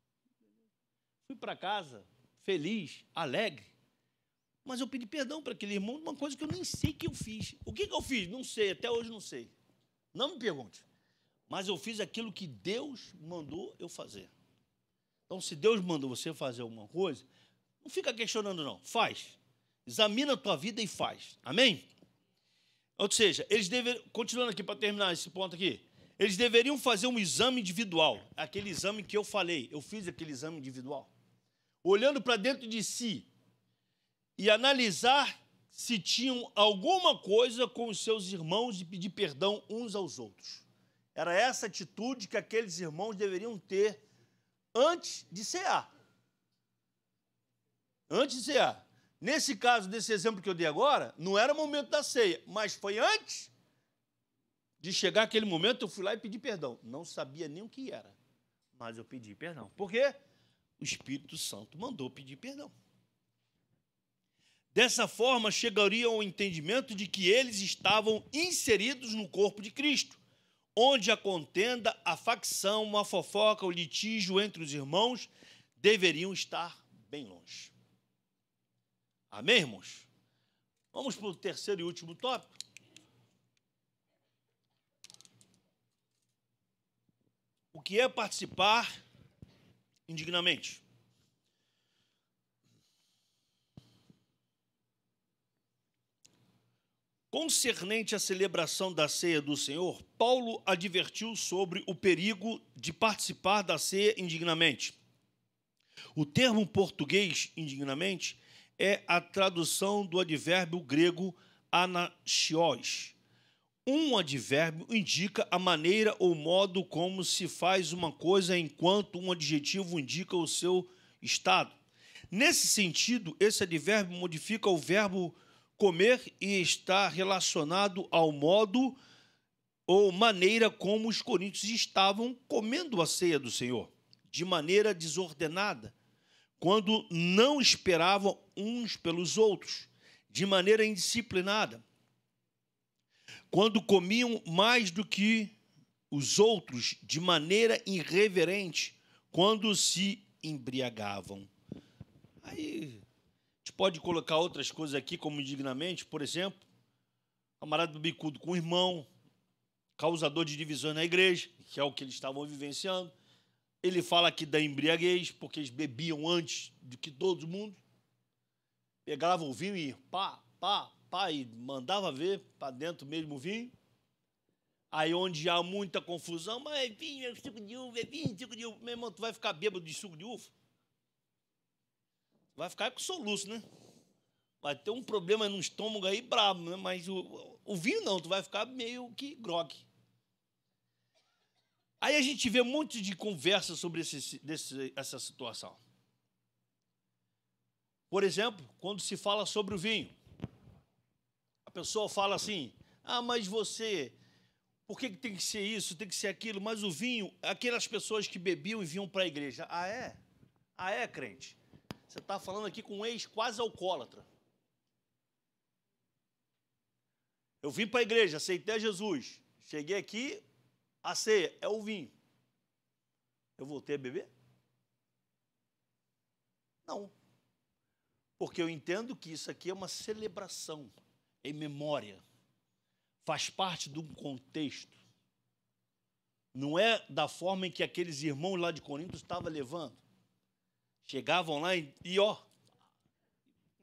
Fui para casa, feliz, alegre. Mas eu pedi perdão para aquele irmão de uma coisa que eu nem sei que eu fiz. O que eu fiz? Não sei, até hoje não sei. Não me pergunte. Mas eu fiz aquilo que Deus mandou eu fazer. Então, se Deus mandou você fazer alguma coisa, não fica questionando, não. Faz. Examina a tua vida e faz. Amém? Ou seja, eles deveriam, continuando aqui para terminar esse ponto aqui, eles deveriam fazer um exame individual. Aquele exame que eu falei. Eu fiz aquele exame individual. Olhando para dentro de si, e analisar se tinham alguma coisa com os seus irmãos e pedir perdão uns aos outros. Era essa atitude que aqueles irmãos deveriam ter antes de cear. Antes de cear. Nesse caso, desse exemplo que eu dei agora, não era o momento da ceia, mas foi antes de chegar aquele momento, eu fui lá e pedi perdão. Não sabia nem o que era, mas eu pedi perdão. Por quê? O Espírito Santo mandou pedir perdão. Dessa forma, chegariam ao entendimento de que eles estavam inseridos no corpo de Cristo, onde a contenda, a facção, a fofoca, o litígio entre os irmãos deveriam estar bem longe. Amém, irmãos? Vamos para o terceiro e último tópico. O que é participar indignamente? Concernente à celebração da ceia do Senhor, Paulo advertiu sobre o perigo de participar da ceia indignamente. O termo português, indignamente, é a tradução do advérbio grego anaxios. Um advérbio indica a maneira ou modo como se faz uma coisa, enquanto um adjetivo indica o seu estado. Nesse sentido, esse advérbio modifica o verbo comer e está relacionado ao modo ou maneira como os coríntios estavam comendo a ceia do Senhor, de maneira desordenada, quando não esperavam uns pelos outros, de maneira indisciplinada, quando comiam mais do que os outros, de maneira irreverente, quando se embriagavam. Aí a gente pode colocar outras coisas aqui, como indignamente, por exemplo, camarada bicudo com o irmão, causador de divisões na igreja, que é o que eles estavam vivenciando. Ele fala aqui da embriaguez, porque eles bebiam antes do que todo mundo. Pegavam o vinho e e mandava ver para dentro mesmo o vinho. Aí onde há muita confusão, mas é vinho, é suco de uva, é vinho, suco de uva. Meu irmão, tu vai ficar bêbado de suco de uva? Vai ficar com soluço, né? Vai ter um problema no estômago aí brabo, né? Mas o vinho não, tu vai ficar meio que grogue. Aí a gente vê um monte de conversa sobre essa situação. Por exemplo, quando se fala sobre o vinho, a pessoa fala assim, mas você, por que tem que ser isso, tem que ser aquilo? Mas o vinho, aquelas pessoas que bebiam e vinham para a igreja. Ah, é? Ah, é, crente? Você está falando aqui com um ex quase alcoólatra. Eu vim para a igreja, aceitei Jesus. Cheguei aqui, a ceia é o vinho. Eu voltei a beber? Não. Porque eu entendo que isso aqui é uma celebração, em memória. Faz parte de um contexto. Não é da forma em que aqueles irmãos lá de Corinto estavam levando. Chegavam lá e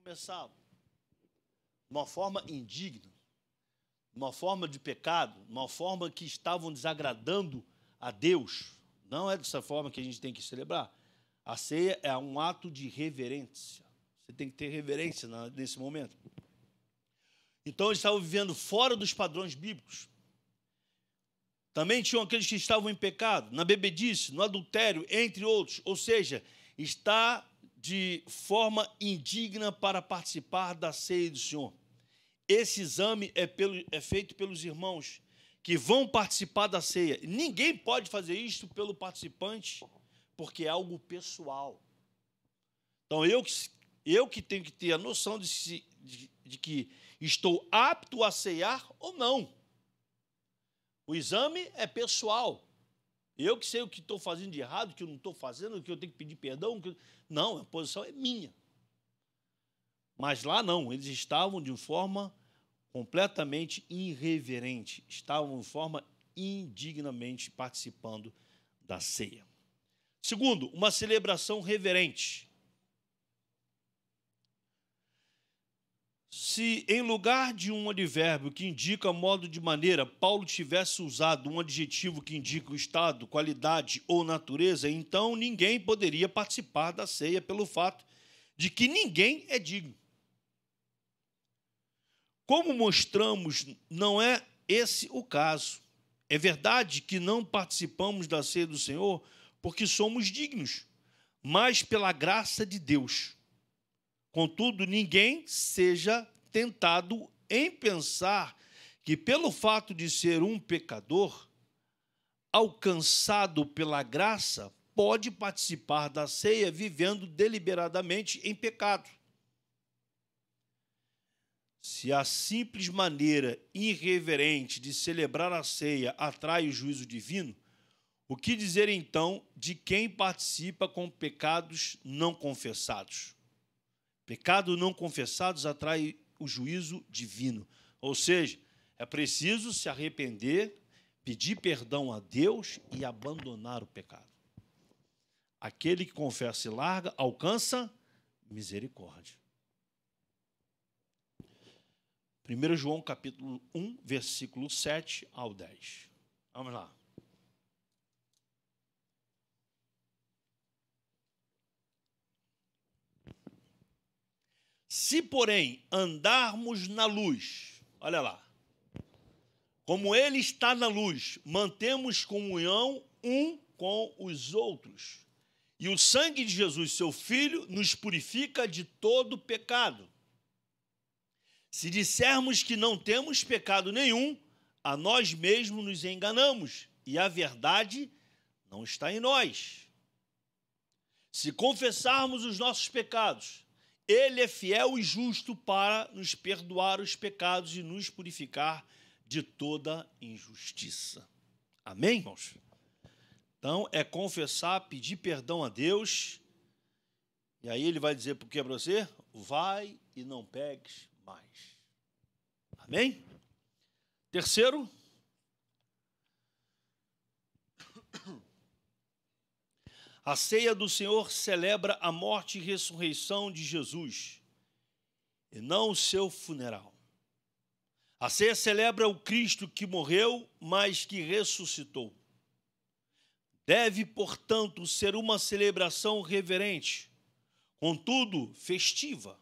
começavam. De uma forma indigna, de uma forma de pecado, de uma forma que estavam desagradando a Deus. Não é dessa forma que a gente tem que celebrar. A ceia é um ato de reverência. Você tem que ter reverência nesse momento. Então, eles estavam vivendo fora dos padrões bíblicos. Também tinham aqueles que estavam em pecado, na bebedice, no adultério, entre outros. Ou seja, está de forma indigna para participar da ceia do Senhor. Esse exame é feito pelos irmãos que vão participar da ceia. Ninguém pode fazer isto pelo participante, porque é algo pessoal. Então, eu que tenho que ter a noção de que estou apto a ceiar ou não. O exame é pessoal. Eu que sei o que estou fazendo de errado, o que eu não estou fazendo, o que eu tenho que pedir perdão. Não, a posição é minha. Mas lá não, eles estavam de forma completamente irreverente, estavam de forma indignamente participando da ceia. Segundo, uma celebração reverente. Se, em lugar de um advérbio que indica modo de maneira, Paulo tivesse usado um adjetivo que indica o estado, qualidade ou natureza, então ninguém poderia participar da ceia pelo fato de que ninguém é digno. Como mostramos, não é esse o caso. É verdade que não participamos da ceia do Senhor porque somos dignos, mas pela graça de Deus. Contudo, ninguém seja tentado em pensar que, pelo fato de ser um pecador, alcançado pela graça, pode participar da ceia vivendo deliberadamente em pecado. Se a simples maneira irreverente de celebrar a ceia atrai o juízo divino, o que dizer então de quem participa com pecados não confessados? Pecados não confessados atrai o juízo divino. Ou seja, é preciso se arrepender, pedir perdão a Deus e abandonar o pecado. Aquele que confessa e larga, alcança misericórdia. 1 João capítulo 1, versículo 7 ao 10. Vamos lá. Se, porém, andarmos na luz, olha lá, como Ele está na luz, mantemos comunhão um com os outros. E o sangue de Jesus, seu Filho, nos purifica de todo pecado. Se dissermos que não temos pecado nenhum, a nós mesmos nos enganamos, e a verdade não está em nós. Se confessarmos os nossos pecados, Ele é fiel e justo para nos perdoar os pecados e nos purificar de toda injustiça. Amém, irmãos? Então, é confessar, pedir perdão a Deus, e aí Ele vai dizer por que para você? Vai e não peques mais. Amém? Terceiro, a ceia do Senhor celebra a morte e ressurreição de Jesus, e não o seu funeral. A ceia celebra o Cristo que morreu, mas que ressuscitou. Deve, portanto, ser uma celebração reverente, contudo, festiva.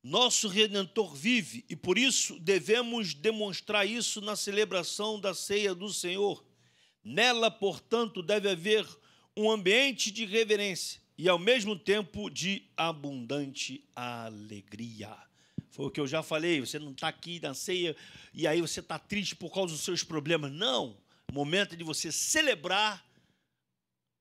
Nosso Redentor vive e, por isso, devemos demonstrar isso na celebração da ceia do Senhor. Nela, portanto, deve haver um ambiente de reverência e, ao mesmo tempo, de abundante alegria. Foi o que eu já falei, você não está aqui na ceia e aí você está triste por causa dos seus problemas. Não, o momento é de você celebrar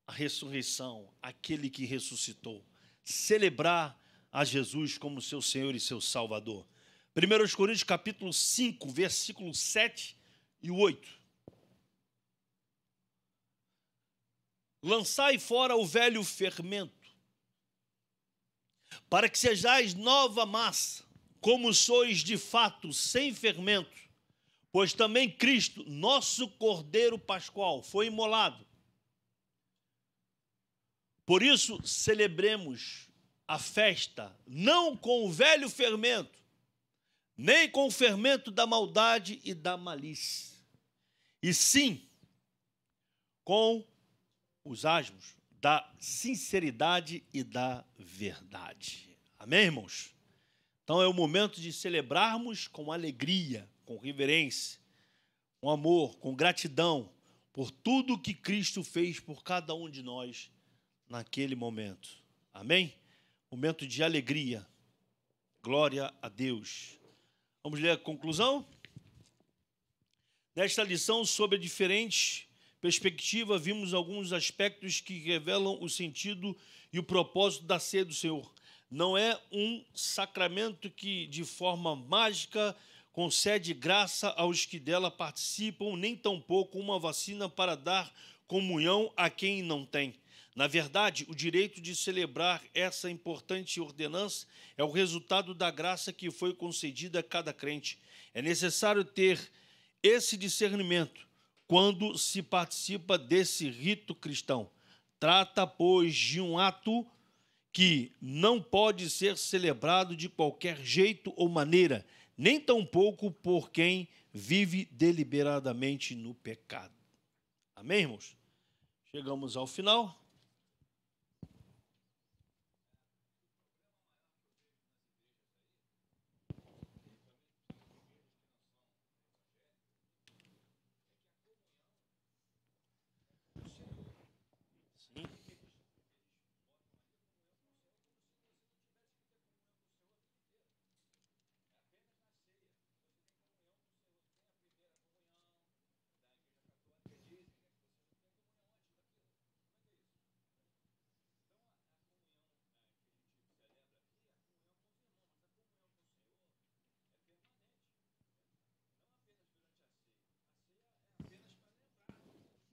a ressurreição, aquele que ressuscitou. Celebrar a Jesus como seu Senhor e seu Salvador. 1 Coríntios capítulo 5, versículos 7 e 8. Lançai fora o velho fermento, para que sejais nova massa, como sois de fato, sem fermento, pois também Cristo, nosso Cordeiro Pascual, foi imolado. Por isso, celebremos a festa, não com o velho fermento, nem com o fermento da maldade e da malícia, e sim com os asmos da sinceridade e da verdade. Amém, irmãos? Então é o momento de celebrarmos com alegria, com reverência, com amor, com gratidão por tudo que Cristo fez por cada um de nós naquele momento. Amém? Momento de alegria. Glória a Deus. Vamos ler a conclusão? Nesta lição sobre diferentes perspectivas, vimos alguns aspectos que revelam o sentido e o propósito da ceia do Senhor. Não é um sacramento que, de forma mágica, concede graça aos que dela participam, nem tampouco uma vacina para dar comunhão a quem não tem. Na verdade, o direito de celebrar essa importante ordenança é o resultado da graça que foi concedida a cada crente. É necessário ter esse discernimento quando se participa desse rito cristão. Trata, pois, de um ato que não pode ser celebrado de qualquer jeito ou maneira, nem tampouco por quem vive deliberadamente no pecado. Amém, irmãos? Chegamos ao final.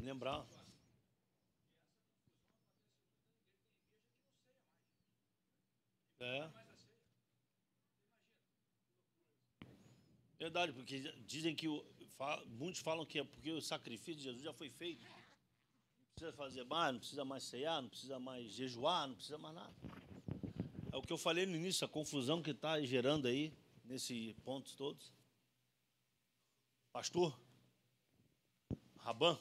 Lembrar. É. Verdade, porque dizem que muitos falam que é porque o sacrifício de Jesus já foi feito. Não precisa fazer mais, não precisa mais ceiar, não precisa mais jejuar, não precisa mais nada. É o que eu falei no início, a confusão que está gerando aí, nesses pontos todos. Pastor Raban.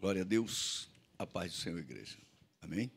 Glória a Deus, a paz do Senhor, igreja. Amém?